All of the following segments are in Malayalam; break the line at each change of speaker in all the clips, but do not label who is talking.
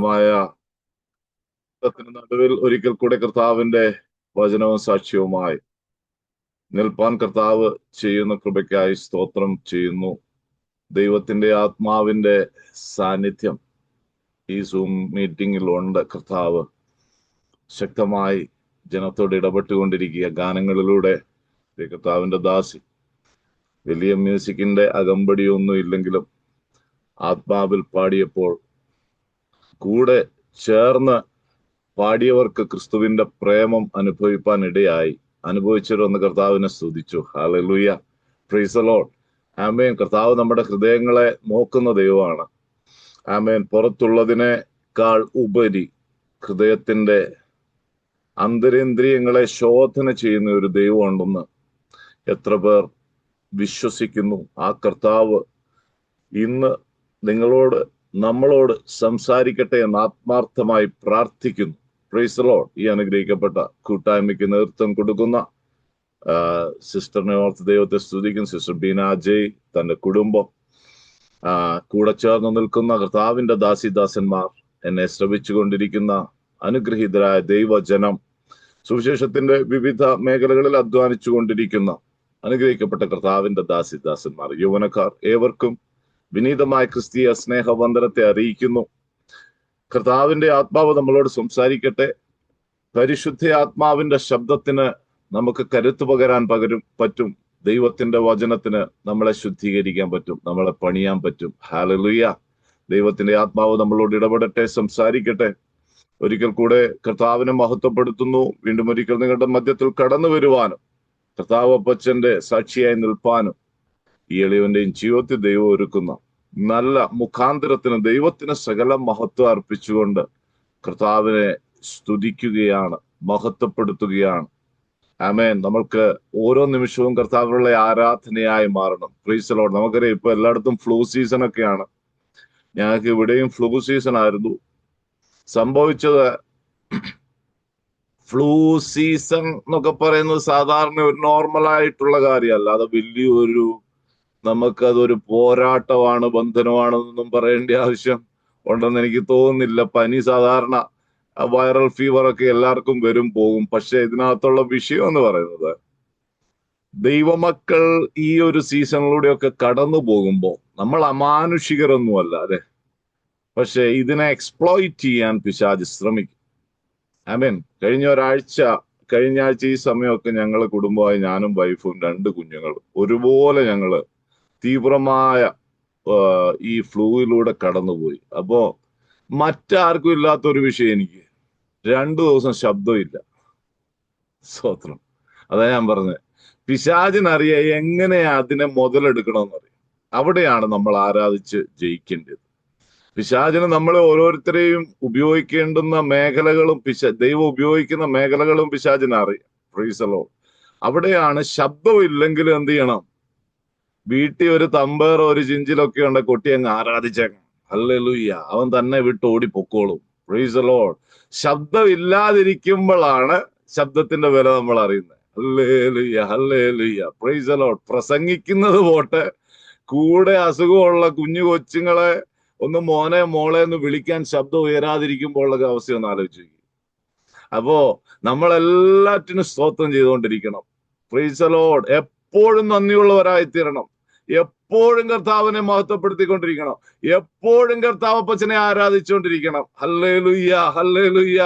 കഠിനമായ നടുവിൽ ഒരിക്കൽ കൂടെ കർത്താവിന്റെ വചനവും സാക്ഷ്യവുമായി നിൽപ്പാൻ കർത്താവ് ചെയ്യുന്ന കൃപയ്ക്കായി സ്തോത്രം ചെയ്യുന്നു. ദൈവത്തിന്റെ ആത്മാവിന്റെ സാന്നിധ്യം ഈ സൂം മീറ്റിംഗിലുണ്ട്. കർത്താവ് ശക്തമായി ജനത്തോട് ഇടപെട്ടുകൊണ്ടിരിക്കുക. ഗാനങ്ങളിലൂടെ കർത്താവിന്റെ ദാസി വലിയ മ്യൂസിക്കിന്റെ അകമ്പടിയൊന്നും ഇല്ലെങ്കിലും ആത്മാവിൽ പാടിയപ്പോൾ കൂടെ ചേർന്ന് പാടിയവർക്ക് ക്രിസ്തുവിന്റെ പ്രേമം അനുഭവിപ്പാൻ ഇടയായി. അനുഭവിച്ചവരൊന്ന് കർത്താവിനെ സ്തുതിച്ചു. ഹല്ലേലൂയ, പ്രൈസ് ദി ലോർഡ്. ആമേൻ. കർത്താവ് നമ്മുടെ ഹൃദയങ്ങളെ നോക്കുന്ന ദൈവമാണ്. ആമേൻ. പുറത്തുള്ളതിനേക്കാൾ ഉപരി ഹൃദയത്തിന്റെ അന്തരേന്ദ്രിയങ്ങളെ ശോധന ചെയ്യുന്ന ഒരു ദൈവം ഉണ്ടെന്ന് എത്ര പേർ വിശ്വസിക്കുന്നു? ആ കർത്താവ് ഇന്ന് നിങ്ങളോട് നമ്മളോട് സംസാരിക്കട്ടെ എന്ന് ആത്മാർത്ഥമായി പ്രാർത്ഥിക്കുന്നു. Price the Lord. ഈ അനുഗ്രഹിക്കപ്പെട്ട കൂട്ടായ്മയ്ക്ക് നേതൃത്വം കൊടുക്കുന്ന സിസ്റ്ററിനെ ഓർത്ത് ദൈവത്തെ സ്തുതിക്കുന്നു. സിസ്റ്റർ ബീന അജയ്, തന്റെ കുടുംബം, കൂടെ ചേർന്ന് നിൽക്കുന്ന കർത്താവിന്റെ ദാസിദാസന്മാർ, എന്നെ ശ്രവിച്ചുകൊണ്ടിരിക്കുന്ന അനുഗ്രഹീതരായ ദൈവജനം, സുവിശേഷത്തിന്റെ വിവിധ മേഖലകളിൽ അധ്വാനിച്ചു കൊണ്ടിരിക്കുന്ന അനുഗ്രഹിക്കപ്പെട്ട കർത്താവിന്റെ ദാസിദാസന്മാർ, യൗവനക്കാർ, ഏവർക്കും വിനീതമായ ക്രിസ്തീയ സ്നേഹവന്ദനത്തെ അറിയിക്കുന്നു. കർത്താവിന്റെ ആത്മാവ് നമ്മളോട് സംസാരിക്കട്ടെ. പരിശുദ്ധ ആത്മാവിന്റെ ശബ്ദത്തിന് നമുക്ക് കരുത്തു പകരാൻ പറ്റും. ദൈവത്തിന്റെ വചനത്തിന് നമ്മളെ ശുദ്ധീകരിക്കാൻ പറ്റും, നമ്മളെ പണിയാൻ പറ്റും. ഹല്ലേലൂയ. ദൈവത്തിന്റെ ആത്മാവ് നമ്മളോട് ഇടപെടട്ടെ, സംസാരിക്കട്ടെ. ഒരിക്കൽ കൂടെ കർത്താവിനെ മഹത്വപ്പെടുത്തുന്നു. വീണ്ടും ഒരിക്കൽ നിങ്ങളുടെ മധ്യത്തിൽ കടന്നു വരുവാനും കർത്താവ് അപ്പച്ചന്റെ സാക്ഷിയായി നിൽപ്പാനും ഈ എളിയവന്റെയും ജീവിതത്തിൽ ദൈവം ഒരുക്കുന്ന നല്ല മുഖാന്തരത്തിന് ദൈവത്തിന് സകല മഹത്വം അർപ്പിച്ചുകൊണ്ട് കർത്താവിനെ സ്തുതിക്കുകയാണ്, മഹത്വപ്പെടുത്തുകയാണ്. ആമേൻ. നമ്മൾക്ക് ഓരോ നിമിഷവും കർത്താവിനുള്ള ആരാധനയായി മാറണം. Price the Lord. നമുക്കറിയാം, ഇപ്പൊ എല്ലായിടത്തും ഫ്ലൂ സീസൺ ഒക്കെയാണ്. ഞങ്ങൾക്ക് ഇവിടെയും ഫ്ലൂ സീസൺ ആയിരുന്നു. സംഭവിച്ചത്, ഫ്ലൂ സീസൺ എന്നൊക്കെ പറയുന്നത് സാധാരണ ഒരു നോർമൽ ആയിട്ടുള്ള കാര്യമല്ല. അത് വലിയൊരു, നമുക്കതൊരു പോരാട്ടമാണ്, ബന്ധനമാണെന്നൊന്നും പറയേണ്ട ആവശ്യം ഉണ്ടെന്ന് എനിക്ക് തോന്നുന്നില്ല. പനി സാധാരണ വൈറൽ ഫീവർ ഒക്കെ എല്ലാവർക്കും വരും പോകും. പക്ഷെ ഇതിനകത്തുള്ള വിഷയം എന്ന് പറയുന്നത്, ദൈവമക്കൾ ഈ ഒരു സീസണിലൂടെയൊക്കെ കടന്നു പോകുമ്പോൾ നമ്മൾ അമാനുഷികരൊന്നുമല്ല, അല്ലെ? പക്ഷെ ഇതിനെ എക്സ്പ്ലോയിറ്റ് ചെയ്യാൻ പിശാച് ശ്രമിക്കും. ആമേൻ. കഴിഞ്ഞ ആഴ്ച ഈ സമയമൊക്കെ ഞങ്ങള് കുടുംബമായി, ഞാനും വൈഫും 2 കുഞ്ഞുങ്ങളും ഒരുപോലെ ഞങ്ങള് തീവ്രമായ ഈ ഫ്ലൂയിലൂടെ കടന്നുപോയി. അപ്പോ മറ്റാർക്കും ഇല്ലാത്തൊരു വിഷയം, എനിക്ക് 2 ദിവസം ശബ്ദമില്ല. സ്തോത്രം. അതാ ഞാൻ പറഞ്ഞത്, പിശാചിനറിയാം എങ്ങനെ അതിനെ മുതലെടുക്കണമെന്നറിയാം. അവിടെയാണ് നമ്മൾ ആരാധിച്ച് ജയിക്കേണ്ടത്. പിശാചിന് നമ്മളെ ഓരോരുത്തരെയും ഉപയോഗിക്കേണ്ടുന്ന മേഖലകളും ദൈവം ഉപയോഗിക്കുന്ന മേഖലകളും പിശാചിന് അറിയാം. Price the Lord. അവിടെയാണ് ശബ്ദമില്ലെങ്കിൽ എന്ത് ചെയ്യണം? വീട്ടിൽ ഒരു തമ്പേറോ ഒരു ചിഞ്ചിലൊക്കെ ഉണ്ട്, കൊട്ടി അങ്ങ് ആരാധിച്ചേക്കണം. ഹല്ലേലൂയ. അവൻ തന്നെ വിട്ട് ഓടി പൊക്കോളും. Price the Lord. ശബ്ദം ഇല്ലാതിരിക്കുമ്പോഴാണ് ശബ്ദത്തിന്റെ വില നമ്മൾ അറിയുന്നത്. Hallelujah, hallelujah, praise the Lord. പ്രസംഗിക്കുന്നത് പോട്ടെ, കൂടെ അസുഖമുള്ള കുഞ്ഞു കൊച്ചുങ്ങളെ ഒന്ന് മോനെ മോളെ എന്ന് വിളിക്കാൻ ശബ്ദം ഉയരാതിരിക്കുമ്പോഴുള്ള അവസ്ഥ ഒന്ന് ആലോചിച്ചു. അപ്പോ നമ്മളെല്ലാറ്റിനും സ്തോത്രം ചെയ്തുകൊണ്ടിരിക്കണം. Praise the Lord. എപ്പോഴും നന്ദിയുള്ളവരായിത്തീരണം. എപ്പോഴും കർത്താവിനെ മഹത്വപ്പെടുത്തിക്കൊണ്ടിരിക്കണം. എപ്പോഴും കർത്താവ് അപ്പച്ചനെ ആരാധിച്ചുകൊണ്ടിരിക്കണം. ഹല്ലേലൂയ, ഹല്ലേലൂയ.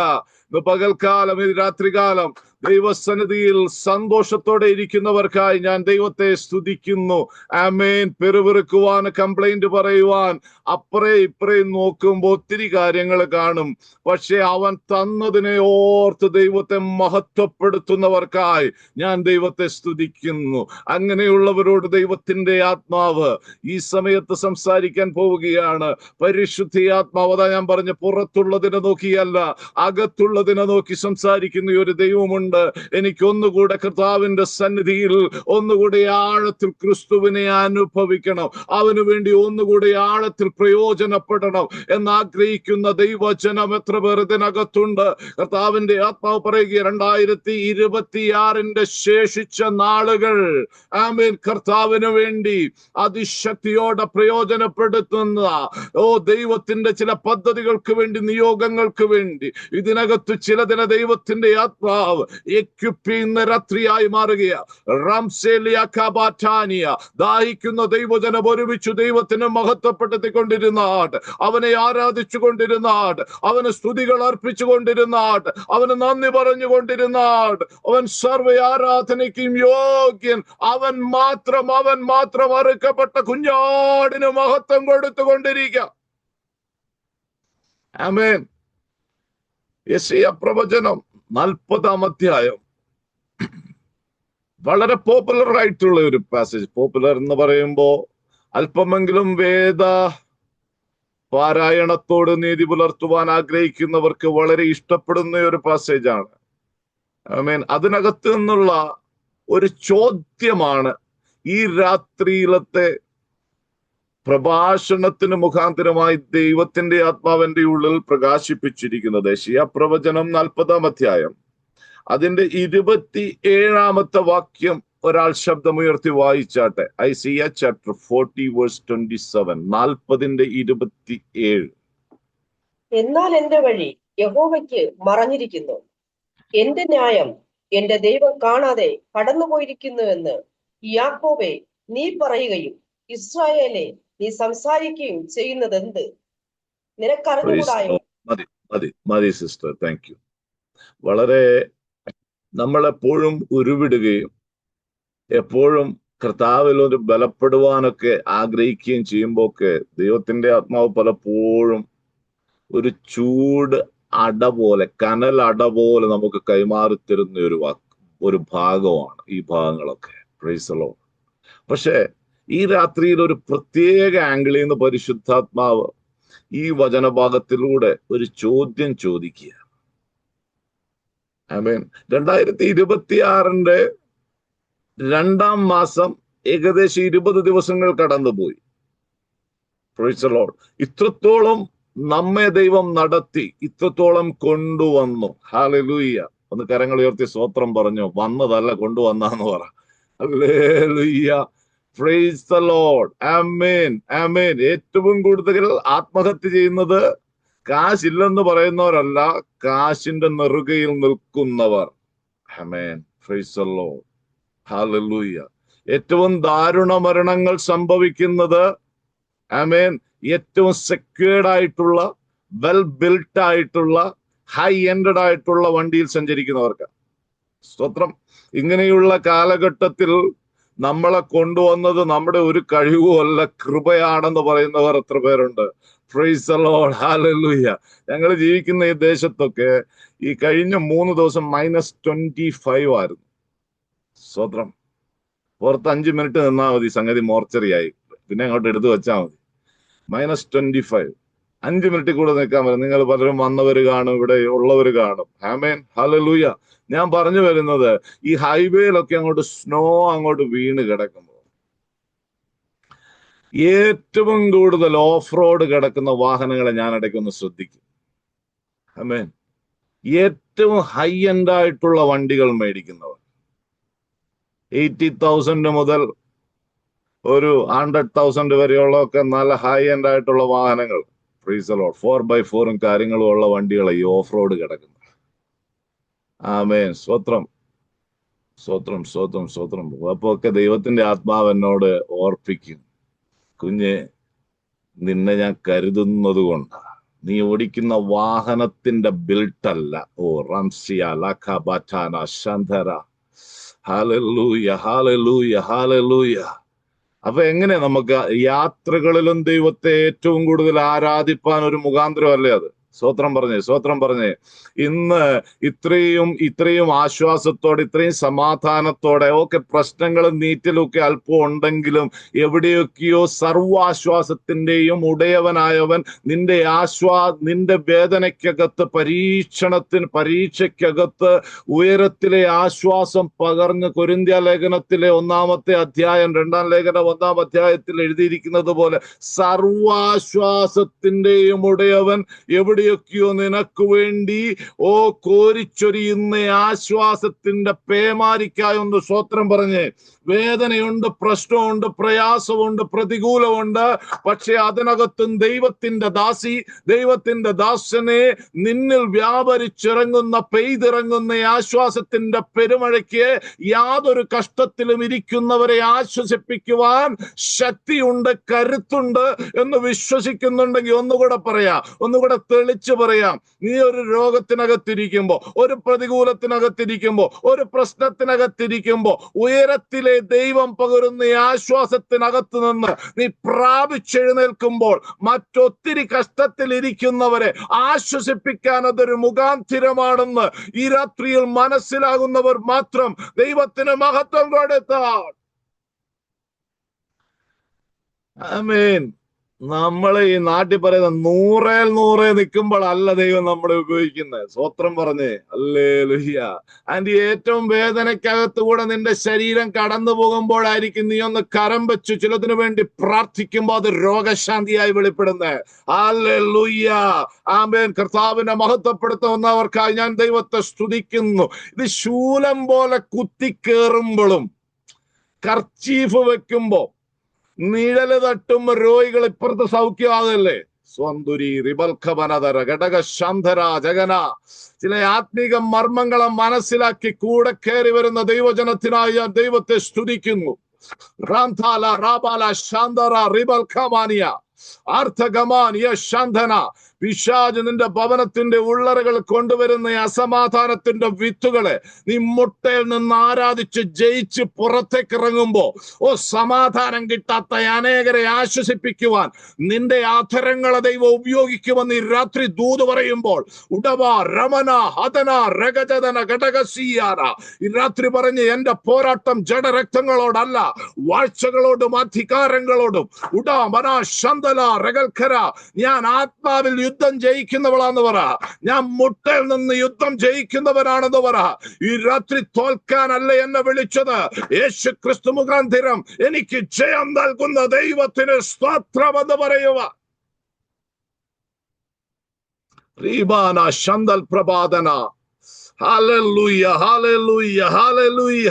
ഇന്ന് പകൽക്കാലം, ഇത് രാത്രികാലം ദൈവസന്നിധിയിൽ സന്തോഷത്തോടെ ഇരിക്കുന്നവർക്കായി ഞാൻ ദൈവത്തെ സ്തുതിക്കുന്നു. ആമേൻ. പെരുവിറുക്കുവാൻ, കംപ്ലൈന്റ് പറയുവാൻ, അപ്പറേ ഇപ്പറേ നോക്കുമ്പോൾ ഒത്തിരി കാര്യങ്ങൾ കാണും. പക്ഷെ അവൻ തന്നതിനെ ഓർത്ത് ദൈവത്തെ മഹത്വപ്പെടുത്തുന്നവർക്കായി ഞാൻ ദൈവത്തെ സ്തുതിക്കുന്നു. അങ്ങനെയുള്ളവരോട് ദൈവത്തിന്റെ ആത്മാവ് ഈ സമയത്ത് സംസാരിക്കാൻ പോവുകയാണ്. പരിശുദ്ധ ആത്മാവ്, അതാ ഞാൻ പറഞ്ഞ, പുറത്തുള്ളതിനെ നോക്കിയല്ല അകത്തുള്ളതിനെ നോക്കി സംസാരിക്കുന്ന ഒരു ദൈവമുണ്ട്. കൊണ്ട് എനിക്ക് ഒന്നുകൂടെ കർത്താവിന്റെ സന്നിധിയിൽ ഒന്നുകൂടെ ആഴത്തിൽ ക്രിസ്തുവിനെ അനുഭവിക്കണം, അവന് വേണ്ടി ഒന്നുകൂടെ ആഴത്തിൽ പ്രയോജനപ്പെടണം എന്നാഗ്രഹിക്കുന്ന ദൈവജനം എത്ര പേർ ഇതിനകത്തുണ്ട്? കർത്താവിന്റെ ആത്മാവ് പറയുക, 2026 ശേഷിച്ച നാളുകൾ ആമേൻ കർത്താവിന് വേണ്ടി അതിശക്തിയോടെ പ്രയോജനപ്പെടുത്തുന്ന ദൈവത്തിന്റെ ചില പദ്ധതികൾക്ക് വേണ്ടി, നിയോഗങ്ങൾക്ക് വേണ്ടി ഇതിനകത്ത് ചിലതിനെ ദൈവത്തിന്റെ ആത്മാവ് എക്യുപ്പ് ചെയ്യുന്ന രാത്രിയായി മാറുകയാ. ദാഹിക്കുന്ന ദൈവജനം ഒരുമിച്ച് ദൈവത്തിന് മഹത്വപ്പെടുത്തിക്കൊണ്ടിരുന്നാട്ട്, അവനെ ആരാധിച്ചു കൊണ്ടിരുന്നാട്ട്, അവന് സ്തുതികൾ അർപ്പിച്ചു കൊണ്ടിരുന്നാട്ട്, അവന് നന്ദി പറഞ്ഞുകൊണ്ടിരുന്നാട്ട്, അവൻ സർവ്വ ആരാധനയ്ക്കും യോഗ്യൻ, അവൻ മാത്രം അറുക്കപ്പെട്ട കുഞ്ഞാടിന് മഹത്വം കൊടുത്തുകൊണ്ടിരിക്കുക. ആമേൻ. യെശയ്യാ പ്രവചനം 40-ാം അധ്യായം വളരെ പോപ്പുലർ ആയിട്ടുള്ള ഒരു പാസേജ്. പോപ്പുലർ എന്ന് പറയുമ്പോ അല്പമെങ്കിലും വേദ പാരായണത്തോട് നീതി പുലർത്തുവാൻ ആഗ്രഹിക്കുന്നവർക്ക് വളരെ ഇഷ്ടപ്പെടുന്ന ഒരു പാസേജ് ആണ്. ആമേൻ. അതിനകത്ത് നിന്നുള്ള ഒരു ചോദ്യമാണ് ഈ രാത്രിയിലത്തെ പ്രഭാഷണത്തിന് മുഖാന്തരമായി ദൈവത്തിന്റെ ആത്മാവിന്റെ ഉള്ളിൽ പ്രകാശിപ്പിച്ചിരിക്കുന്നത്. യെശയ്യാ പ്രവചനം 40-ാം അധ്യായം അതിന്റെ 27-ാമത്തെ വാക്യം ഒരാൾ ശബ്ദമുയർത്തി വായിച്ചാട്ടെ. Isaiah chapter 40 verse 27, 40-27.
എന്നാൽ എന്റെ വഴി യഹോവയ്ക്ക് മറഞ്ഞിരിക്കുന്നു, എന്റെ ന്യായം എന്റെ ദൈവം കാണാതെ കടന്നുപോയിരിക്കുന്നുവെന്ന് യാക്കോബേ നീ പറയുകയും ഇസ്രായേലെ നീ സംസാരിക്കുകയും ചെയ്യുന്നത് എന്ത്? നിനക്കറിഞ്ഞുകൂടായോ?
മതി സിസ്റ്റർ, താങ്ക് യു. വളരെ നമ്മളെപ്പോഴും ഉരുവിടുകയും എപ്പോഴും കർത്താവിൽ ഒരു ബലപ്പെടുവാനൊക്കെ ആഗ്രഹിക്കുകയും ചെയ്യുമ്പോൾ ഒക്കെ ദൈവത്തിന്റെ ആത്മാവ് പലപ്പോഴും ഒരു ചൂട് അട പോലെ, കനൽ അട പോലെ നമുക്ക് കൈമാറി തരുന്ന ഒരു ഭാഗമാണ് ഈ ഭാഗങ്ങളൊക്കെ. Price the Lord. പക്ഷെ ഈ രാത്രിയിൽ ഒരു പ്രത്യേക ആംഗിളിൽ നിന്ന് പരിശുദ്ധാത്മാവ് ഈ വചനഭാഗത്തിലൂടെ ഒരു ചോദ്യം ചോദിക്കുക. ആമേൻ. 2026 2-ാം മാസം ഏകദേശം 20 ദിവസങ്ങൾ കടന്നുപോയി. Price the Lord. ഇത്രത്തോളം നമ്മെ ദൈവം നടത്തി, ഇത്രത്തോളം കൊണ്ടുവന്നു. ഹല്ലേലൂയ. ഒന്ന് കരങ്ങൾ ഉയർത്തി സ്തോത്രം പറഞ്ഞു. വന്നതല്ല, കൊണ്ടുവന്നാന്ന് പറ. ഹല്ലേലൂയ. Praise the Lord. ആമേൻ, ആമേൻ. ഏറ്റവും കൂടുതൽ ആത്മഹത്യ ചെയ്യുന്നത് കാശില്ലെന്ന് പറയുന്നവരല്ല, കാശിന്റെ നെറുകയിൽ നിൽക്കുന്നവർ. ആമേൻ. Praise the Lord. ഹല്ലേലൂയ. ഏറ്റവും ദാരുണ മരണങ്ങൾ സംഭവിക്കുന്നത് ആമേൻ ഏറ്റവും സെക്യൂർഡ് ആയിട്ടുള്ള, വെൽ ബിൽറ്റ് ആയിട്ടുള്ള, ഹൈ എൻഡഡ് ആയിട്ടുള്ള വണ്ടിയിൽ സഞ്ചരിക്കുന്നവർക്ക്. സ്തോത്രം. ഇങ്ങനെയുള്ള കാലഘട്ടത്തിൽ നമ്മളെ കൊണ്ടുവന്നത് നമ്മുടെ ഒരു കഴിവുമല്ല, കൃപയാണെന്ന് പറയുന്നവർ എത്ര പേരുണ്ട്? Price the Lord. ഹല്ലേലൂയ. ഞങ്ങൾ ജീവിക്കുന്ന ഈ ദേശത്തൊക്കെ ഈ കഴിഞ്ഞ 3 ദിവസം -25 ആയിരുന്നു. സ്തോത്രം. പുറത്ത് 5 മിനിറ്റ് നിന്നാൽ മതി, സംഗതി മോർച്ചറിയായി. പിന്നെ അങ്ങോട്ട് എടുത്തു വെച്ചാൽ മതി. -25. 5 മിനിറ്റിൽ കൂടെ നിൽക്കാൻ പറ്റും. നിങ്ങൾ പലരും വന്നവർ കാണും, ഇവിടെ ഉള്ളവർ കാണും. ആമേൻ. ഹല്ലേലൂയ. ഞാൻ പറഞ്ഞു വരുന്നത്, ഈ ഹൈവേയിലൊക്കെ അങ്ങോട്ട് സ്നോ അങ്ങോട്ട് വീണ് കിടക്കുമ്പോൾ ഏറ്റവും കൂടുതൽ ഓഫ് റോഡ് കിടക്കുന്ന വാഹനങ്ങളെ ഞാൻ ഇടയ്ക്കൊന്ന് ശ്രദ്ധിക്കും. ആമേൻ. ഏറ്റവും ഹൈ എൻഡ് ആയിട്ടുള്ള വണ്ടികൾ മേടിക്കുന്നവർ, 80,000 മുതൽ ഒരു 100,000 വരെയുള്ളതൊക്കെ നല്ല ഹൈ എൻഡ് ആയിട്ടുള്ള വാഹനങ്ങൾ. Price the Lord. 4x4 കാര്യങ്ങളും ഉള്ള വണ്ടികളെ ഈ ഓഫ് റോഡ് കിടക്കുന്നത്. ആമേൻ. സ്വത്രം സ്വത്രം സ്വത്രം സ്വത്രം. അപ്പൊ ഒക്കെ ദൈവത്തിന്റെ ആത്മാവ് എന്നോട് ഓർപ്പിക്കും, കുഞ്ഞെ, നിന്നെ ഞാൻ കരുതുന്നത് കൊണ്ടാ. നീ ഓടിക്കുന്ന വാഹനത്തിന്റെ ബിൽട്ടല്ല. ഓ റംസിയ ലഖബാറ്റാന ശന്ധര. ഹല്ലേലൂയ, ഹല്ലേലൂയ, ഹല്ലേലൂയ. അപ്പൊ എങ്ങനെ നമുക്ക് യാത്രകളിലും ദൈവത്തെ ഏറ്റവും കൂടുതൽ ആരാധിപ്പാൻ ഒരു മുഖാന്തരം അല്ലേ അത്? സ്വത്രം പറഞ്ഞേ, സ്വത്രം പറഞ്ഞേ. ഇന്ന് ഇത്രയും ആശ്വാസത്തോടെ, ഇത്രയും സമാധാനത്തോടെ, ഒക്കെ പ്രശ്നങ്ങളും നീറ്റലും ഒക്കെ അല്പം ഉണ്ടെങ്കിലും എവിടെയൊക്കെയോ സർവാശ്വാസത്തിന്റെയും ഉടയവനായവൻ നിന്റെ വേദനയ്ക്കകത്ത്, പരീക്ഷയ്ക്കകത്ത് ഉയരത്തിലെ ആശ്വാസം പകർന്ന്, കൊരിന്ത്യ ലേഖനത്തിലെ 1-ാമത്തെ അധ്യായം 2-ാം ലേഖനം 1-ാം അധ്യായത്തിൽ എഴുതിയിരിക്കുന്നത് പോലെ സർവാശ്വാസത്തിന്റെയും ഉടയവൻ എവിടെയൊക്കെയോ നിനക്ക് വേണ്ടി കോരിച്ചൊരിയുന്ന ആശ്വാസത്തിന്റെ പേമാരിക്കായി ഒന്ന് സ്വത്രം പറഞ്ഞ്. വേദനയുണ്ട്, പ്രശ്നമുണ്ട്, പ്രയാസമുണ്ട്, പ്രതികൂലമുണ്ട്. പക്ഷെ അതിനകത്തും ദൈവത്തിന്റെ ദാസനെ നിന്നിൽ പെയ്തിറങ്ങുന്ന ആശ്വാസത്തിന്റെ പെരുമഴയ്ക്ക് യാതൊരു കഷ്ടത്തിലും ഇരിക്കുന്നവരെ ആശ്വസിപ്പിക്കുവാൻ ശക്തിയുണ്ട്, കരുത്തുണ്ട് എന്ന് വിശ്വസിക്കുന്നുണ്ടെങ്കിൽ ഒന്നുകൂടെ പറയാം, ഒന്നുകൂടെ തെളിച്ചു പറയാം. നീ ഒരു രോഗത്തിനകത്തിരിക്കുമ്പോ, ഒരു പ്രതികൂലത്തിനകത്തിരിക്കുമ്പോ, ഒരു പ്രശ്നത്തിനകത്തിരിക്കുമ്പോ, ഉയരത്തിലെ ദൈവം പകരുന്ന ആശ്വാസത്തിനകത്ത് നിന്ന് നീ പ്രാപിച്ചെഴുന്നേൽക്കുമ്പോൾ മറ്റൊത്തിരി കഷ്ടത്തിൽ ഇരിക്കുന്നവരെ ആശ്വസിപ്പിക്കാൻ അതൊരു മുഖാന്തിരമാണെന്ന് ഈ രാത്രിയിൽ മനസ്സിലാകുന്നവർ മാത്രം ദൈവത്തിന് മഹത്വം കൊടുത്താൽ. ആമേൻ. നമ്മള് ഈ നാട്ടിൽ പറയുന്ന 100 നിൽക്കുമ്പോഴല്ല ദൈവം നമ്മളെ ഉപയോഗിക്കുന്നത്. സ്വത്രം പറഞ്ഞേ, ഹല്ലേലൂയ. ആൻഡ് ഏറ്റവും വേദനയ്ക്കകത്തുകൂടെ നിന്റെ ശരീരം കടന്നു പോകുമ്പോഴായിരിക്കും നീ ഒന്ന് കരം വെച്ചു ചിലതിനു വേണ്ടി പ്രാർത്ഥിക്കുമ്പോൾ അത് രോഗശാന്തിയായി വെളിപ്പെടുന്നത്. ഹല്ലേലൂയ. ആമേൻ. കർത്താവിനെ മഹത്വപ്പെടുത്തുന്നവർക്കായി ഞാൻ ദൈവത്തെ സ്തുതിക്കുന്നു. ഇത് ശൂലം പോലെ കുത്തിക്കേറുമ്പോഴും കർച്ചീഫ് വെക്കുമ്പോ നിഴല് തട്ടുമ്പോ രോഗികൾ ഇപ്പുറത്ത് സൗഖ്യമാകല്ലേ. സ്വന്തുരി റിബൽഖബനധര ഘടക ശാന്തര ജഗന. ചില ആത്മീക മർമ്മങ്ങളെ മനസ്സിലാക്കി കൂടെ കയറി വരുന്ന ദൈവജനത്തിനായി ഞാൻ ദൈവത്തെ സ്തുതിക്കുന്നു. റാംതാല റാബാല ശാന്തര റിബൽഖമാനിയ ആർത്ഥഗമാനിയ ശാന്തന. പിശാച് നിന്റെ ഭവനത്തിന്റെ ഉള്ളറകൾ കൊണ്ടുവരുന്ന അസമാധാനത്തിന്റെ വിത്തുകളെ നീ മുട്ടയിൽ നിന്ന് ആരാധിച്ച് ജയിച്ച് പുറത്തേക്ക് ഇറങ്ങുമ്പോ സമാധാനം കിട്ടാത്ത അനേകരെ ആശ്വസിപ്പിക്കുവാൻ നിന്റെ അധരങ്ങളെ ദൈവം ഉപയോഗിക്കുമെന്ന് ഈ രാത്രി ദൂത് പറയുമ്പോൾ ഉടവ രമന ഹതന രഗജതന ഘടകസീയാന ഈ രാത്രി പറഞ്ഞ് എന്റെ പോരാട്ടം ജഡരക്തങ്ങളോടല്ല, വാഴ്ചകളോടും അധികാരങ്ങളോടും ഉടാ മന ശന്തല രഗൽഖര. ഞാൻ ആത്മാവിൽ യുദ്ധം ജയിക്കുന്നവളാന്ന് പറ. ഞാൻ മുട്ടയിൽ നിന്ന് യുദ്ധം ജയിക്കുന്നവനാണെന്ന് പറ. ഈ രാത്രി തോൽക്കാനല്ല എന്നെ വിളിച്ചത്, യേശു ക്രിസ്തു മുഖാന്തരം എനിക്ക് ജയം നൽകുന്ന ദൈവത്തിന് സ്തോത്രമെന്ന് പറയുക. റീബാന ശന്തൽ പ്രഭാതന. ഹല്ലേലൂയ, ഹല്ലേലൂയ, ഹല്ലേലൂയ.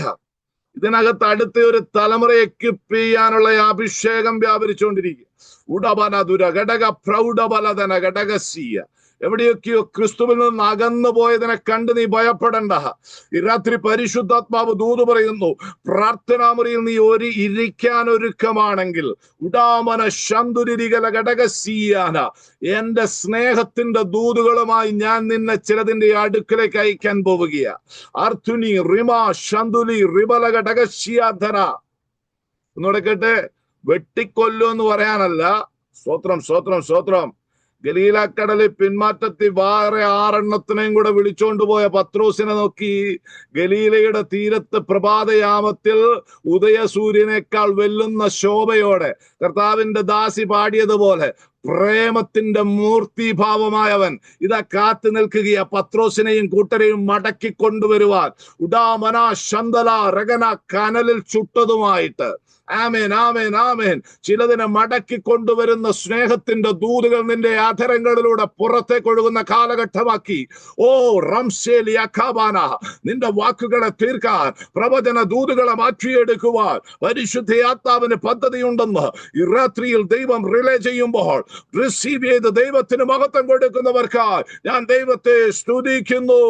ഇതിനകത്ത് അടുത്ത ഒരു തലമുറയെ എക്വിപ്പ് ചെയ്യാനുള്ള അഭിഷേകം വ്യാപരിച്ചുകൊണ്ടിരിക്കുക. ഉടബന ദുര ഘടക പ്രൗഢബലധന ഘടകസീയ. എവിടെയൊക്കെയോ ക്രിസ്തുവിൽ നിന്ന് അകന്നു പോയതിനെ കണ്ട് നീ ഭയപ്പെടണ്ട. ഈ രാത്രി പരിശുദ്ധാത്മാവ് ദൂത് പറയുന്നു, പ്രാർത്ഥനാമുറിയിൽ നീ ഇരിക്കാൻ ഒരുക്കമാണെങ്കിൽ ഉടാമന ശന്തുരികല ഘടകസീയാന, എന്റെ സ്നേഹത്തിന്റെ ദൂതുകളുമായി ഞാൻ നിന്നെ ചിലതിന്റെ അടുക്കലേക്ക് അയക്കാൻ പോവുകയാ. അർത്തുനി റിമ ശന്തുലി റിബല ഘടകശിയാധന. ഒന്നുകൂടെ കേട്ടെ, വെട്ടിക്കൊല്ലു എന്ന് പറയാനല്ല. സ്തോത്രം, സ്തോത്രം, സ്തോത്രം. ഗലീലക്കടലിൽ പിന്മാറ്റത്തിൽ വേറെ 6 കൂടെ വിളിച്ചോണ്ടുപോയ പത്രോസിനെ നോക്കി ഗലീലയുടെ തീരത്ത് പ്രഭാതയാമത്തിൽ ഉദയസൂര്യനേക്കാൾ വെല്ലുന്ന ശോഭയോടെ കർത്താവിന്റെ ദാസി പാടിയതുപോലെ പ്രേമത്തിന്റെ മൂർത്തിഭാവമായവൻ ഇതാ കാത്തു നിൽക്കുകയ പത്രോസിനെയും കൂട്ടരെയും മടക്കി കൊണ്ടുവരുവാൻ. ഉടാമന ശന്തല രഗന, കനലിൽ ചുട്ടതുമായിട്ട്. ആമേൻ, ആമേൻ, ആമേൻ. ചിലതിനെ മടക്കി കൊണ്ടുവരുന്ന സ്നേഹത്തിന്റെ ദൂതുകൾ നിന്റെ അധരങ്ങളിലൂടെ പുറത്തേക്ക് ഒഴുകുന്ന കാലഘട്ടമാക്കി. റംസേലി അഖാബാന, നിന്റെ വാക്കുകളെ തീർക്കാൻ, പ്രവചന ദൂതുകളെ മാറ്റിയെടുക്കുവാൻ പരിശുദ്ധ ആത്മാവിന് പദ്ധതിയുണ്ടെന്ന് ഈ രാത്രിയിൽ ദൈവം റിലേ ചെയ്യുമ്പോൾ റിസീവ് ചെയ്ത് ദൈവത്തിന് മഹത്വം കൊടുക്കുന്നവർക്കായി ഞാൻ ദൈവത്തെ സ്തുതിക്കുന്നു.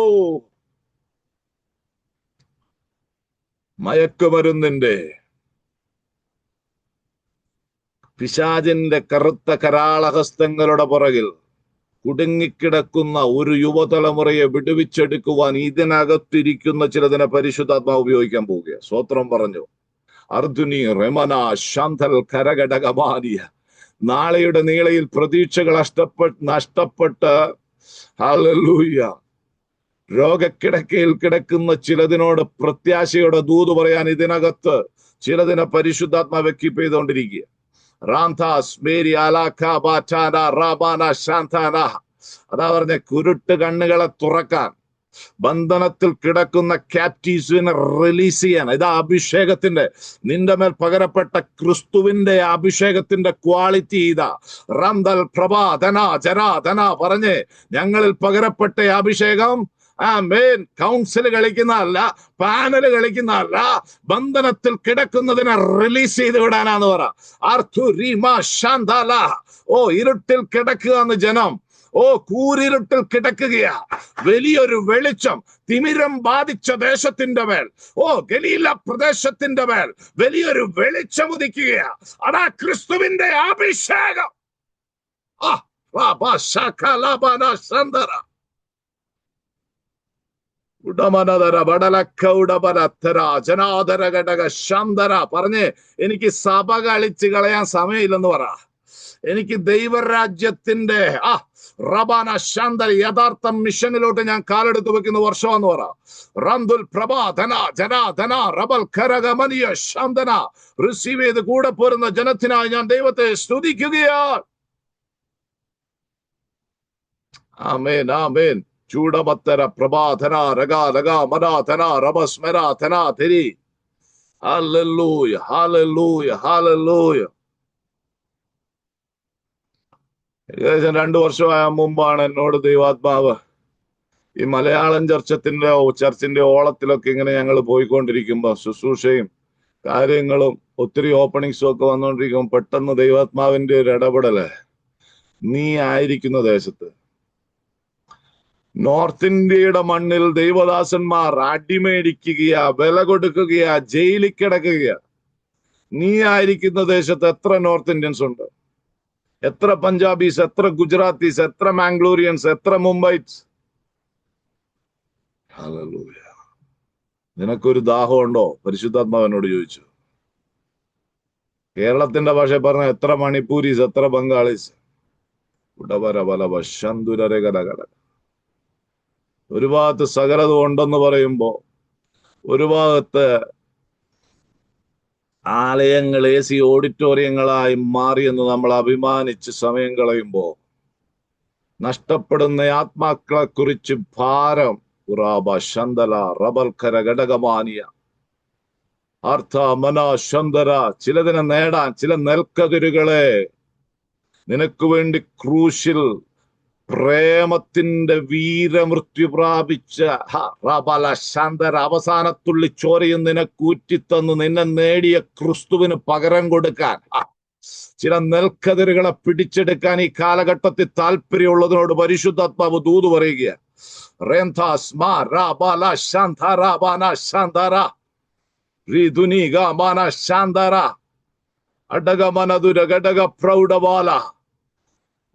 മയക്കുമരുന്നിന്റെ പിശാചിന്റെ കറുത്ത കരാളഹസ്തങ്ങളുടെ പുറകിൽ കുടുങ്ങിക്കിടക്കുന്ന ഒരു യുവതലമുറയെ വിടുവിച്ചെടുക്കുവാൻ ഇതിനകത്തിരിക്കുന്ന ചിലതിനെ പരിശുദ്ധാത്മാവ് ഉപയോഗിക്കാൻ പോവുക. സ്തോത്രം പറഞ്ഞു. അർജുനി റെമന ശാന്തൽ കരഘടകമാനിയ. നാളെയുടെ നീളയിൽ പ്രതീക്ഷകൾ നഷ്ടപ്പെട്ട് ഹല്ലേലൂയ. രോഗക്കിടക്കയിൽ കിടക്കുന്ന ചിലതിനോട് പ്രത്യാശയോടെ ദൂത് പറയാൻ ഇതിനകത്ത് ചിലതിനെ പരിശുദ്ധാത്മാവ് എക്വിപ്പ് ചെയ്തുകൊണ്ടിരിക്കുക. റാംതാസ് മേരി അലാഖ ബാറ്റാന റാബാന ശാന്താന. അതാ പറഞ്ഞ കുരുട്ട് കണ്ണുകളെ തുറക്കാൻ, ബന്ധനത്തിൽ കിടക്കുന്ന ക്യാപ്റ്റീവ്സിനെ റിലീസ് ചെയ്യാൻ. ഇതാ അഭിഷേകത്തിന്റെ, നിന്റെ മേൽ പകരപ്പെട്ട ക്രിസ്തുവിന്റെ അഭിഷേകത്തിന്റെ ക്വാളിറ്റി ഇതാ. റംദൽ പ്രഭാ ധന ജരാ ധന പറഞ്ഞ് ഞങ്ങളിൽ പകരപ്പെട്ട അഭിഷേകം ആമേൻ കൗൺസിൽ കളിക്കുന്നതല്ല, പാനൽ കളിക്കുന്നതല്ല, ബന്ധനത്തിൽ കിടക്കുന്നതിനെ റിലീസ് ചെയ്ത് വിടാനാന്ന് പറ. ഓ ഇരുട്ടിൽ കിടക്കുക എന്ന് ജനം, ഓ കൂരിരുട്ടിൽ കിടക്കുകയാ. വലിയൊരു വെളിച്ചം തിമിരം ബാധിച്ച ദേശത്തിന്റെ മേൽ, ഓ ഗലീല പ്രദേശത്തിന്റെ മേൽ വലിയൊരു വെളിച്ചം ഉദിക്കുകയാ. അതാ ക്രിസ്തുവിന്റെ അഭിഷേകം. പറഞ്ഞ് എനിക്ക് സഭ കളിച്ച് കളയാൻ സമയമില്ലെന്ന് പറ. എനിക്ക് ദൈവരാജ്യത്തിന്റെ റബാന ശാന്തര യഥാർത്ഥ മിഷനിലോട്ട് ഞാൻ കാലെടുത്ത് വെക്കുന്ന വർഷമെന്ന് പറ. റന്ദുൽ പ്രഭാ ധന ജന ധന റബൽ കരകമനിയ ശാന്തന. റിസീവ് ചെയ്ത് കൂടെ പോരുന്ന ജനത്തിനായി ഞാൻ ദൈവത്തെ സ്തുതിക്കുകയാണ്. ആമേൻ ആമേൻ. ചൂടമത്തര പ്രഭാധന രഗാ ലഗാ മനാധന റബസ്മര ധന ധരി. ഹല്ലേലൂയ ഹല്ലേലൂയ ഹല്ലേലൂയ. ഏകദേശം 2 വർഷമായ മുമ്പാണ് എന്നോട് ദൈവാത്മാവ് ഈ മലയാളം ചർച്ചിന്റെ ഓളത്തിലൊക്കെ ഇങ്ങനെ ഞങ്ങൾ പോയിക്കൊണ്ടിരിക്കുമ്പോ ശുശ്രൂഷയും കാര്യങ്ങളും ഒത്തിരി ഓപ്പണിങ്സും ഒക്കെ വന്നുകൊണ്ടിരിക്കുമ്പോൾ പെട്ടെന്ന് ദൈവാത്മാവിന്റെ ഒരു ഇടപെടല്, നീ ആയിരിക്കുന്ന ദേശത്ത് നോർത്ത് ഇന്ത്യയുടെ മണ്ണിൽ ദൈവദാസന്മാർ അടിമേടിക്കുകയാ, വില കൊടുക്കുകയാ, ജയിലിൽ കിടക്കുകയാ. നീ ആയിരിക്കുന്ന ദേശത്ത് എത്ര നോർത്ത് ഇന്ത്യൻസ് ഉണ്ട്, എത്ര പഞ്ചാബീസ്, എത്ര ഗുജറാത്തീസ്, എത്ര മാംഗ്ലൂരിയൻസ്, എത്ര മുംബൈസ്. ഹല്ലേലൂയ. നിനക്കൊരു ദാഹമുണ്ടോ? പരിശുദ്ധാത്മാവിനോട് ചോദിച്ചു. കേരളത്തിന്റെ ഭാഷ പറഞ്ഞ എത്ര മണിപ്പൂരീസ്, എത്ര ബംഗാളീസ്. ഉടവര ബലവ ശന്തുരകടകട. ഒരു ഭാഗത്ത് സകലതും ഉണ്ടെന്ന് പറയുമ്പോ ഒരു ഭാഗത്ത് ആലയങ്ങൾ AC ഓഡിറ്റോറിയങ്ങളായി മാറിയെന്ന് നമ്മൾ അഭിമാനിച്ച് സമയം കളയുമ്പോ നഷ്ടപ്പെടുന്ന ആത്മാക്കളെ കുറിച്ച് ഭാരം ഉറാബ ശന്തല റബൽക്കര ഘടകമാനിയ അർത്ഥ മന ശന്തര. ചിലതിനെ നേടാൻ ചില നെൽക്കതിരുകളെ നിനക്ക് വേണ്ടി ക്രൂശിൽ പ്രേമത്തിന്റെ വീരമൃത്യു പ്രാപിച്ച ശാന്തര അവസാനത്തുള്ളി ചോരയും നിനക്കൂറ്റിത്തന്ന് നിന്നെ നേടിയ ക്രിസ്തുവിന് പകരം കൊടുക്കാൻ ചില നെൽക്കതിരുകളെ പിടിച്ചെടുക്കാൻ ഈ കാലഘട്ടത്തിൽ താല്പര്യമുള്ളതിനോട് പരിശുദ്ധാത്മാവ് ദൂത് പറയുക.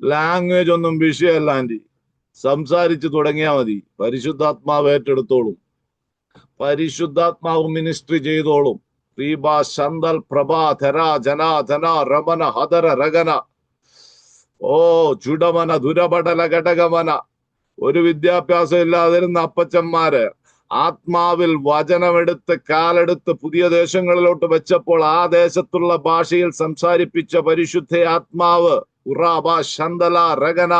ലാംഗ്വേജ് ഒന്നും വിഷയമല്ല ആന്റി, സംസാരിച്ചു തുടങ്ങിയാൽ മതി. പരിശുദ്ധാത്മാവ് ഏറ്റെടുത്തോളും, പരിശുദ്ധാത്മാവ് മിനിസ്ട്രി ചെയ്തോളും. ശന്തൽ പ്രഭാ ധര ജന ധന രമന ഹദര രഗന. ഓ ചുടമന ദുരപടല ഘടകമന. ഒരു വിദ്യാഭ്യാസം ഇല്ലാതിരുന്ന അപ്പച്ചന്മാര് ആത്മാവിൽ വചനമെടുത്ത് കാലെടുത്ത് പുതിയ ദേശങ്ങളിലോട്ട് വെച്ചപ്പോൾ ആ ദേശത്തുള്ള ഭാഷയിൽ സംസാരിപ്പിച്ച പരിശുദ്ധ ആത്മാവ് ഉറാബ ശന്തല രഗന.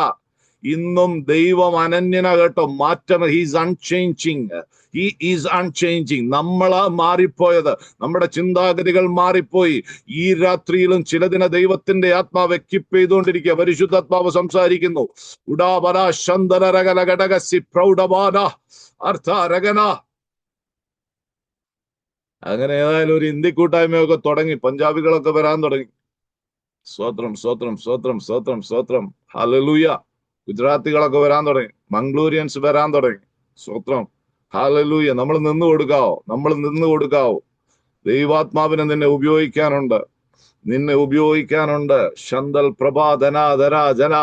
ഇന്നും ദൈവം അനന്യന കേട്ടോ. മാറ്റം. He's unchanging. He is unchanging. നമ്മളാ മാറിപ്പോയത്, നമ്മുടെ ചിന്താഗതികൾ മാറിപ്പോയി. ഈ രാത്രിയിലും ചിലതിനെ ദൈവത്തിന്റെ ആത്മാവ് എക്വിപ്പ് ചെയ്തുകൊണ്ടിരിക്കുക. പരിശുദ്ധാത്മാവ് സംസാരിക്കുന്നു. ഉടാബര ശന്തല രഗല ഘടകസി പ്രൗഢബാന അർത്ഥ രഗന. അങ്ങനെ ഏതായാലും ഒരു ഹിന്ദി കൂട്ടായ്മയൊക്കെ തുടങ്ങി, പഞ്ചാബികളൊക്കെ വരാൻ തുടങ്ങി. സ്വത്രം സ്വത്രം സ്വത്രം സ്വത്രം സ്വത്രം. ഹല്ലേലൂയ. ഗുജറാത്തികളൊക്കെ വരാൻ തുടങ്ങി, മംഗ്ലൂരിയൻസ് വരാൻ തുടങ്ങി. സ്വത്രം. ഹല്ലേലൂയ. നമ്മൾ നിന്ന് കൊടുക്കാവോ? നമ്മൾ നിന്ന് കൊടുക്കാവോ? ദൈവാത്മാവിനെ നിന്നെ ഉപയോഗിക്കാനുണ്ട്, നിന്നെ ഉപയോഗിക്കാനുണ്ട്. ശന്തൽ പ്രഭാധന ധര ജന.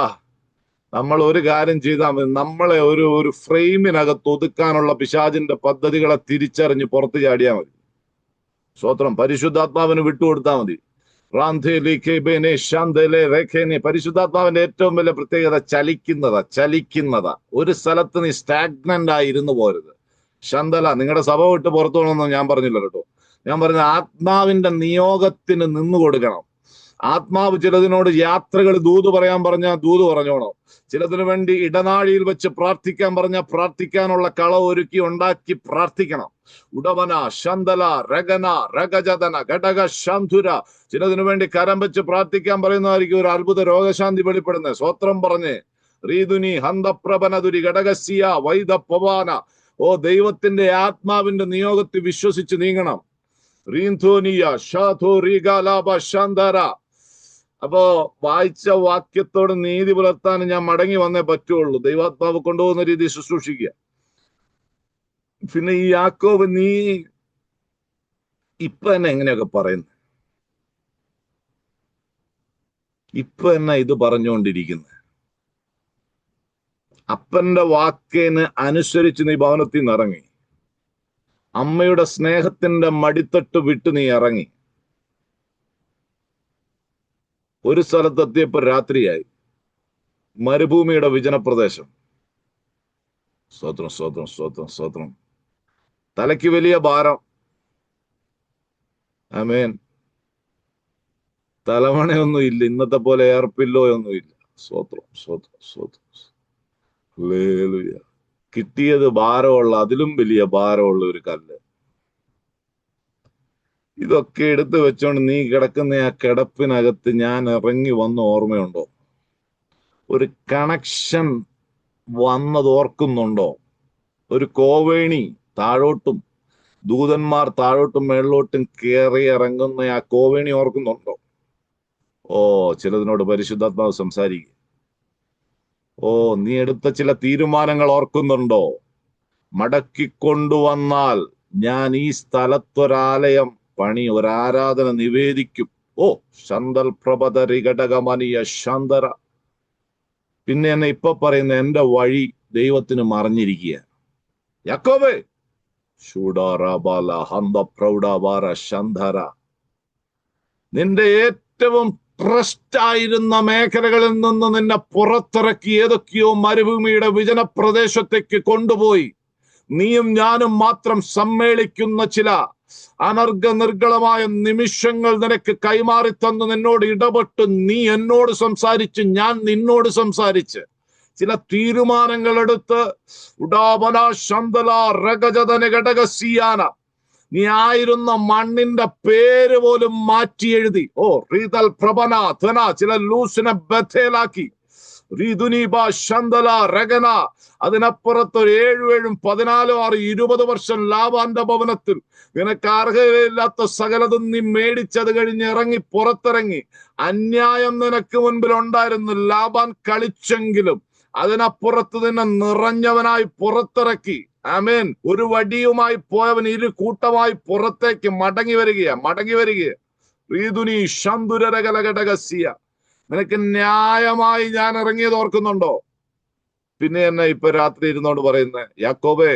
നമ്മൾ ഒരു കാര്യം ചെയ്താൽ മതി, നമ്മളെ ഒരു ഫ്രെയിമിനകത്ത് ഒതുക്കാനുള്ള പിശാചിന്റെ പദ്ധതികളെ തിരിച്ചറിഞ്ഞ് പുറത്ത് ചാടിയാൽ മതി. സ്വത്രം. പരിശുദ്ധാത്മാവിന് വിട്ടുകൊടുത്താൽ മതി. പരിശുദ്ധാത്മാവിന്റെ ഏറ്റവും വലിയ പ്രത്യേകത ചലിക്കുന്നതാ. ഒരു സ്ഥലത്ത് നീ സ്റ്റാഗ്നന്റ് ആയിരുന്നു പോരുത്. ശന്തല, നിങ്ങളുടെ സഭ വിട്ട് പുറത്തു പോകണമെന്ന് ഞാൻ പറഞ്ഞില്ല കേട്ടോ. ഞാൻ പറഞ്ഞ ആത്മാവിന്റെ നിയോഗത്തിന് നിന്നു കൊടുക്കണം. ആത്മാവ് ചിലതിനോട് യാത്രകൾ ദൂത് പറയാൻ പറഞ്ഞാൽ ദൂത് പറഞ്ഞോണം. ചിലതിനു വേണ്ടി ഇടനാഴിയിൽ വെച്ച് പ്രാർത്ഥിക്കാൻ പറഞ്ഞാൽ പ്രാർത്ഥിക്കാനുള്ള കള ഒരുക്കി ഉണ്ടാക്കി പ്രാർത്ഥിക്കണം. ഉടവന, ശന്തല, രഗന, രഗജതന, ഘടക, ശാന്ധുര. ചിലതിനു വേണ്ടി കരം വെച്ച് പ്രാർത്ഥിക്കാൻ പറയുന്നതായിരിക്കും ഒരു അത്ഭുത രോഗശാന്തി വെളിപ്പെടുന്നത്. സ്വത്രം പറഞ്ഞ് റീതുനി ഹന്തപ്രഭനതുരി ഘടകസിയ വൈദപ്പവാന. ഓ, ദൈവത്തിന്റെ ആത്മാവിന്റെ നിയോഗത്തിൽ വിശ്വസിച്ച് നീങ്ങണം. റീന്തോനിയ ഷാധോ റീഗാലാബ ശാന്തര. അപ്പോ വായിച്ച വാക്യത്തോട് നീതി പുലർത്താൻ ഞാൻ മടങ്ങി വന്നേ പറ്റുള്ളൂ. ദൈവാത്മാവ് കൊണ്ടുപോകുന്ന രീതി ശുശ്രൂഷിക്കുക. പിന്നെ ഈ യാക്കോബ്, നീ ഇപ്പൊ എന്നെ എങ്ങനെയൊക്കെ പറയുന്നത്? ഇപ്പൊ എന്നാ ഇത് പറഞ്ഞുകൊണ്ടിരിക്കുന്നത്? അപ്പന്റെ വാക്കിന് അനുസരിച്ച് നീ ഭവനത്തിൽ നിന്ന് ഇറങ്ങി. അമ്മയുടെ സ്നേഹത്തിന്റെ മടിത്തട്ട് വിട്ട് നീ ഇറങ്ങി. ഒരു സ്ഥലത്തെത്തിയപ്പോ രാത്രിയായി. മരുഭൂമിയുടെ വിജനപ്രദേശം. സ്തോത്രം, സ്തോത്രം, സ്തോത്രം, സ്തോത്രം. തലയ്ക്ക് വലിയ ഭാരം. ആമേൻ. തലമണയൊന്നും ഇല്ല, ഇന്നത്തെ പോലെ എയർപില്ലോ ഒന്നും ഇല്ല. സ്തോത്രം, സ്തോത്രം, സ്തോത്രം. ഹല്ലേലൂയ. കിട്ടിയത് ഭാരമുള്ള, അതിലും വലിയ ഭാരമുള്ള ഒരു കല്ല്. ഇതൊക്കെ എടുത്തു വെച്ചോണ്ട് നീ കിടക്കുന്ന ആ കിടപ്പിനകത്ത് ഞാൻ ഇറങ്ങി വന്ന ഓർമ്മയുണ്ടോ? ഒരു കണക്ഷൻ വന്നത് ഓർക്കുന്നുണ്ടോ? ഒരു കോവേണി താഴോട്ടും ദൂതന്മാർ താഴോട്ടും മേളിലോട്ടും കയറി ഇറങ്ങുന്ന ആ കോവേണി ഓർക്കുന്നുണ്ടോ? ഓ, ചിലതിനോട് പരിശുദ്ധാത്മാവ് സംസാരിക്കുക. ഓ, നീ എടുത്ത ചില തീരുമാനങ്ങൾ ഓർക്കുന്നുണ്ടോ? മടക്കിക്കൊണ്ടുവന്നാൽ ഞാൻ ഈ സ്ഥലത്തൊരാലയം പണി, ഒരാരാധന നിവേദിക്കും. ഓ, ശന്തൽ പ്രഭതരി ഘടകമനിയ ശാന്തര. പിന്നെ എന്നെ ഇപ്പൊ പറയുന്ന എന്റെ വഴി ദൈവത്തിന് മറിഞ്ഞിരിക്കുക. യാക്കോബേ, നിന്റെ ഏറ്റവും ട്രസ്റ്റ് ആയിരുന്ന മേഖലകളിൽ നിന്ന് നിന്നെ പുറത്തിറക്കി ഏതൊക്കെയോ മരുഭൂമിയുടെ വിജനപ്രദേശത്തേക്ക് കൊണ്ടുപോയി നീയും ഞാനും മാത്രം സമ്മേളിക്കുന്ന ചില അനർഘ നിർഗളമായ നിമിഷങ്ങൾ നിനക്ക് കൈമാറി തന്നു. നിന്നോട് ഇടപെട്ട്, നീ എന്നോട് സംസാരിച്ച്, ഞാൻ നിന്നോട് സംസാരിച്ച് ചില തീരുമാനങ്ങൾ എടുത്ത് ഉടാപന ശന്തല രഗജതന ഘടകസിയാന. നീ ആയിരുന്ന മണ്ണിന്റെ പേര് പോലും മാറ്റി എഴുതി. ഓ, റീതൽ പ്രഭന ധന, ചില ലൂസിനെ ബഥേലാക്കി. റീതുനീബ ശന്തല രഗന. അതിനപ്പുറത്ത് ഒരു 7 14 6 20 വർഷം ലാബാന്റെ ഭവനത്തിൽ നിനക്ക് അർഹതയില്ലാത്ത സകലതും നീ മേടിച്ചത് കഴിഞ്ഞ് ഇറങ്ങി പുറത്തിറങ്ങി. അന്യായം നിനക്ക് മുൻപിൽ ഉണ്ടായിരുന്നു. ലാബാൻ കളിച്ചെങ്കിലും അതിനപ്പുറത്ത് നിന്നെ നിറഞ്ഞവനായി പുറത്തിറക്കി. ആമേൻ. ഒരു വടിയുമായി പോയവൻ 2 കൂട്ടമായി പുറത്തേക്ക് മടങ്ങി വരിക. റീതുനി ശന്തുരകലഘടകസിയ. നിനക്ക് ന്യായമായി ഞാൻ ഇറങ്ങിയത് ഓർക്കുന്നുണ്ടോ? പിന്നെ എന്നെ ഇപ്പൊ രാത്രി ഇരുന്നോട് പറയുന്നത്, യാക്കോബേ,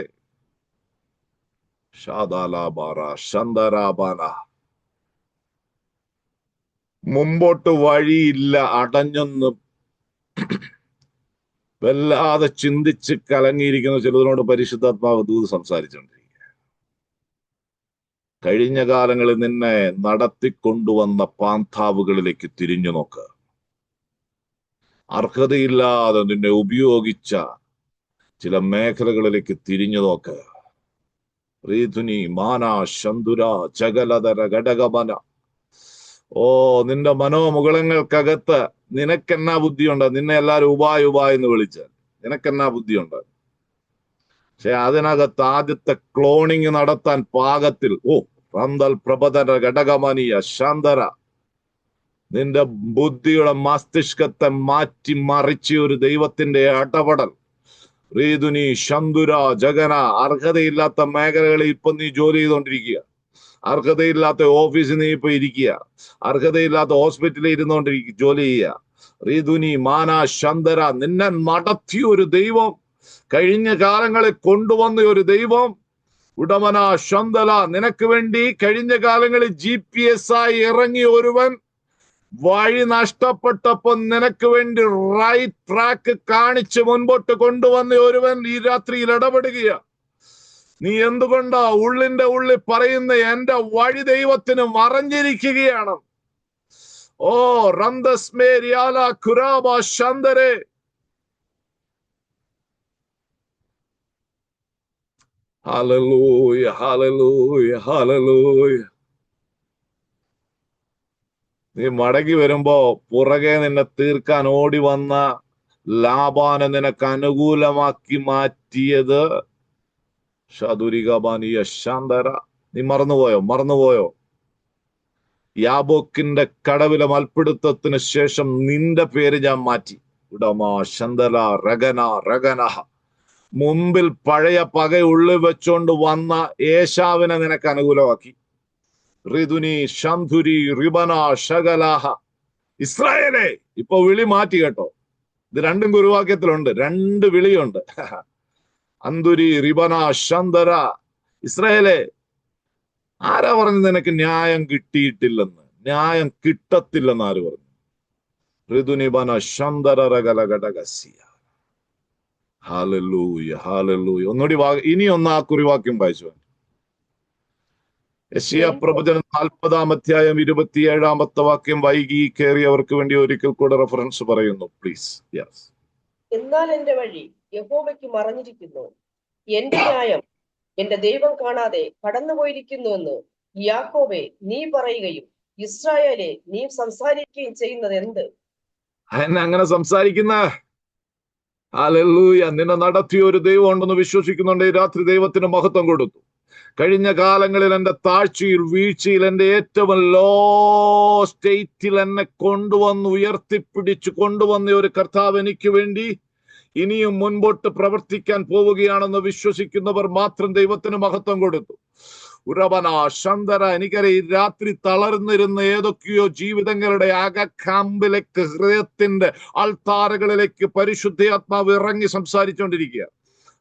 മുമ്പോട്ട് വഴിയില്ല, അടഞ്ഞൊന്ന് വല്ലാതെ ചിന്തിച്ച് കലങ്ങിയിരിക്കുന്ന ചിലതിനോട് പരിശുദ്ധാത്മാവ് ദൂത് സംസാരിച്ചുകൊണ്ടിരിക്കുക. കഴിഞ്ഞ കാലങ്ങളിൽ നിന്നെ നടത്തിക്കൊണ്ടുവന്ന പാന്താവുകളിലേക്ക് തിരിഞ്ഞു നോക്ക്. അർഹതയില്ലാതെ നിന്നെ ഉപയോഗിച്ച ചില മേഖലകളിലേക്ക് തിരിഞ്ഞു നോക്ക്. റീതുനി മാന ശന്തുര ചകലതര ഘടകമന. ഓ, നിന്റെ മനോമുകളങ്ങൾക്കകത്ത് നിനക്കെന്നാ ബുദ്ധിയുണ്ട്? നിന്നെ എല്ലാവരും ഉപായ എന്ന് വിളിച്ചാൽ നിനക്കെന്നാ ബുദ്ധിയുണ്ട്? പക്ഷെ അതിനകത്ത് ആദ്യത്തെ ക്ലോണിങ് നടത്താൻ പാകത്തിൽ, ഓ, റന്തൽ പ്രഭതര ഘടകമനിയ ശാന്തര, നിന്റെ ബുദ്ധിയുടെ മസ്തിഷ്കത്തെ മാറ്റി മറിച്ച ഒരു ദൈവത്തിന്റെ ഇടപെടൽ. റീതുനി ശന്തുര ജഗന. അർഹതയില്ലാത്ത മേഖലകളിൽ ഇപ്പൊ നീ ജോലി ചെയ്തുകൊണ്ടിരിക്കുക. അർഹതയില്ലാത്ത ഓഫീസിൽ നീ ഇപ്പൊ ഇരിക്കുക. അർഹതയില്ലാത്ത ഹോസ്പിറ്റലിൽ ജോലി ചെയ്യുക. റീതുനി മാന ശന്തര. നിന്നെ നടത്തിയ ഒരു ദൈവം, കഴിഞ്ഞ കാലങ്ങളിൽ കൊണ്ടുവന്ന ഒരു ദൈവം. ഉടമന ശന്തല. നിനക്ക് വേണ്ടി കഴിഞ്ഞ കാലങ്ങളിൽ GPS ആയി ഇറങ്ങിയ ഒരുവൻ വഴി നഷ്ടപ്പെട്ടപ്പോൾ നിനക്ക് വേണ്ടി റൈറ്റ് ട്രാക്ക് കാണിച്ച് മുൻപോട്ട് കൊണ്ടുവന്ന ഒരുവൻ ഈ രാത്രിയിൽ ഇടപെടുകയാ. നീ എന്തുകൊണ്ടാ ഉള്ളിന്റെ ഉള്ളിൽ പറയുന്ന എന്റെ വഴി ദൈവത്തിന് മറഞ്ഞിരിക്കുകയാണ്? ഓ റന്തസ്മേരിയാല കുരാബ ശന്തരെ. ഹല്ലേലൂയ, ഹല്ലേലൂയ, ഹല്ലേലൂയ. നീ മടങ്ങി വരുമ്പോ പുറകെ നിന്നെ തീർക്കാൻ ഓടി വന്ന ലാബാനെ നിനക്ക് അനുകൂലമാക്കി മാറ്റിയത് ഷാദുരികബാനിയ ശാന്തര. നീ മറന്നുപോയോ? യാബോക്കിന്റെ കടവിലെ മൽപ്പിടുത്തത്തിന് ശേഷം നിന്റെ പേര് ഞാൻ മാറ്റി. ഉടമാ ശന്തല രഗന. മുമ്പിൽ പഴയ പക ഉള്ളിൽ വെച്ചോണ്ട് വന്ന ഏശാവിനെ നിനക്ക് അനുകൂലമാക്കി. ഋതുനി ശംധുരി റിബന ശകലാഹ. ഇസ്രായേലേ, ഇപ്പൊ വിളി മാറ്റി കേട്ടോ. ഇത് രണ്ടും കുറുവാക്യത്തിലുണ്ട്, രണ്ട് വിളിയുണ്ട്. അന്തുരി റിബന ശന്തര. ഇസ്രായേലേ, ആരാ പറഞ്ഞു നിനക്ക് ന്യായം കിട്ടിയിട്ടില്ലെന്ന്? ന്യായം കിട്ടത്തില്ലെന്ന് ആര് പറഞ്ഞു? ഋതുനിബന ശന്തര രഗലഘടകസിയ. ഹല്ലേലൂയ, ഹല്ലേലൂയ. ഒന്നുകൂടി ഇനി ഒന്ന് ആ കുറിവാക്യം വായിച്ചു. യെശയ്യാ പ്രവചനം 40-ാം അധ്യായം 27-ാമത്തെ വാക്യം. വൈകി കയറിയവർക്ക് വേണ്ടി ഒരിക്കൽ കൂടെ റെഫറൻസ് പറയുന്നു, പ്ലീസ്. യെസ്.
എന്നാൽ എന്റെ വഴി യഹോവയ്ക്ക് മറഞ്ഞിരിക്കുന്നു, എന്റെ ന്യായം എന്റെ ദൈവം കാണാതെ കടന്നുപോയിരിക്കുന്നുവെന്ന് യാക്കോബേ നീ പറയുകയും ഇസ്രായേലെ നീ സംസാരിക്കുകയും ചെയ്യുന്നത് എന്ത്?
അങ്ങനെ സംസാരിക്കുന്ന ഹല്ലേലൂയ. നിന്നെ നടത്തിയ ഒരു ദൈവം ഉണ്ടെന്ന് വിശ്വസിക്കുന്നുണ്ട്. ഈ രാത്രി ദൈവത്തിന് മഹത്വം കൊടുത്തു. കഴിഞ്ഞ കാലങ്ങളിൽ എന്റെ താഴ്ചയിൽ, വീഴ്ചയിൽ, എന്റെ ഏറ്റവും ലോ സ്റ്റേറ്റിൽ എന്നെ ഉയർത്തിപ്പിടിച്ചു കൊണ്ടുവന്ന ഒരു കർത്താവ് എനിക്ക് വേണ്ടി ഇനിയും മുൻപോട്ട് പ്രവർത്തിക്കാൻ പോവുകയാണെന്ന് വിശ്വസിക്കുന്നവർ മാത്രം ദൈവത്തിന് മഹത്വം കൊടുത്തു. ഉറവന ശന്തര. എനിക്കറിയാം, ഈ രാത്രി തളർന്നിരുന്ന ഏതൊക്കെയോ ജീവിതങ്ങളുടെ അകക്കാമ്പിലേക്ക്, ഹൃദയത്തിന്റെ അൾത്താരകളിലേക്ക് പരിശുദ്ധാത്മാവ് ഇറങ്ങി സംസാരിച്ചുകൊണ്ടിരിക്കുക.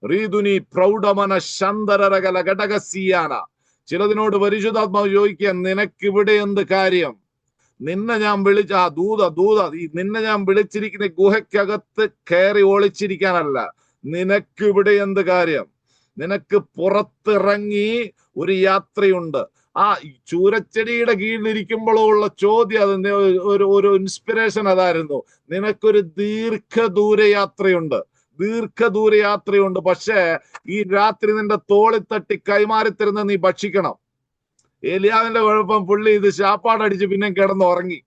റീതുനി പ്രൗഢമന ശന്തരകല ഘടകസിയാന. ചിലതിനോട് പരിശുദ്ധാത്മാവ് ചോദിക്കുക, നിനക്കിവിടെ എന്ത് കാര്യം? നിന്നെ ഞാൻ വിളിച്ച ദൂത നിന്നെ ഞാൻ വിളിച്ചിരിക്കുന്ന ഗുഹയ്ക്കകത്ത് കയറി ഒളിച്ചിരിക്കാനല്ല. നിനക്കിവിടെ എന്ത് കാര്യം? നിനക്ക് പുറത്തിറങ്ങി ഒരു യാത്രയുണ്ട്. ആ ചൂരച്ചെടിയുടെ കീഴിലിരിക്കുമ്പോഴുള്ള ചോദ്യം, അത് ഒരു ഇൻസ്പിറേഷൻ അതായിരുന്നു. നിനക്കൊരു ദീർഘദൂര യാത്രയുണ്ട്. പക്ഷേ ഈ രാത്രി നിന്റെ തോളിൽ തട്ടി കൈമാറിത്തരുന്ന നീ ഭക്ഷിക്കണം. ഏലിയാവിന്റെ കുഴപ്പം, പുള്ളി ഇത് ശാപ്പാടടിച്ച് പിന്നെ കിടന്നുറങ്ങി.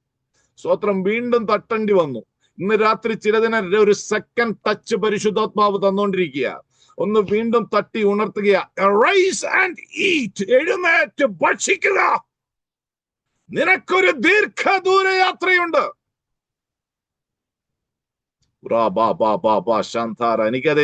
സ്വത്രം വീണ്ടും തട്ടേണ്ടി വന്നു. ഇന്ന് രാത്രി ചിലതിനെ ഒരു സെക്കൻഡ് ടച്ച് പരിശുദ്ധാത്മാവ് തന്നുകൊണ്ടിരിക്കുക. ഒന്ന് വീണ്ടും തട്ടി ഉണർത്തുക. Rice and eat. എഴുന്നേറ്റ് ഭക്ഷിക്കുക. നിനക്കൊരു ദീർഘദൂര യാത്രയുണ്ട്. എനിക്കത്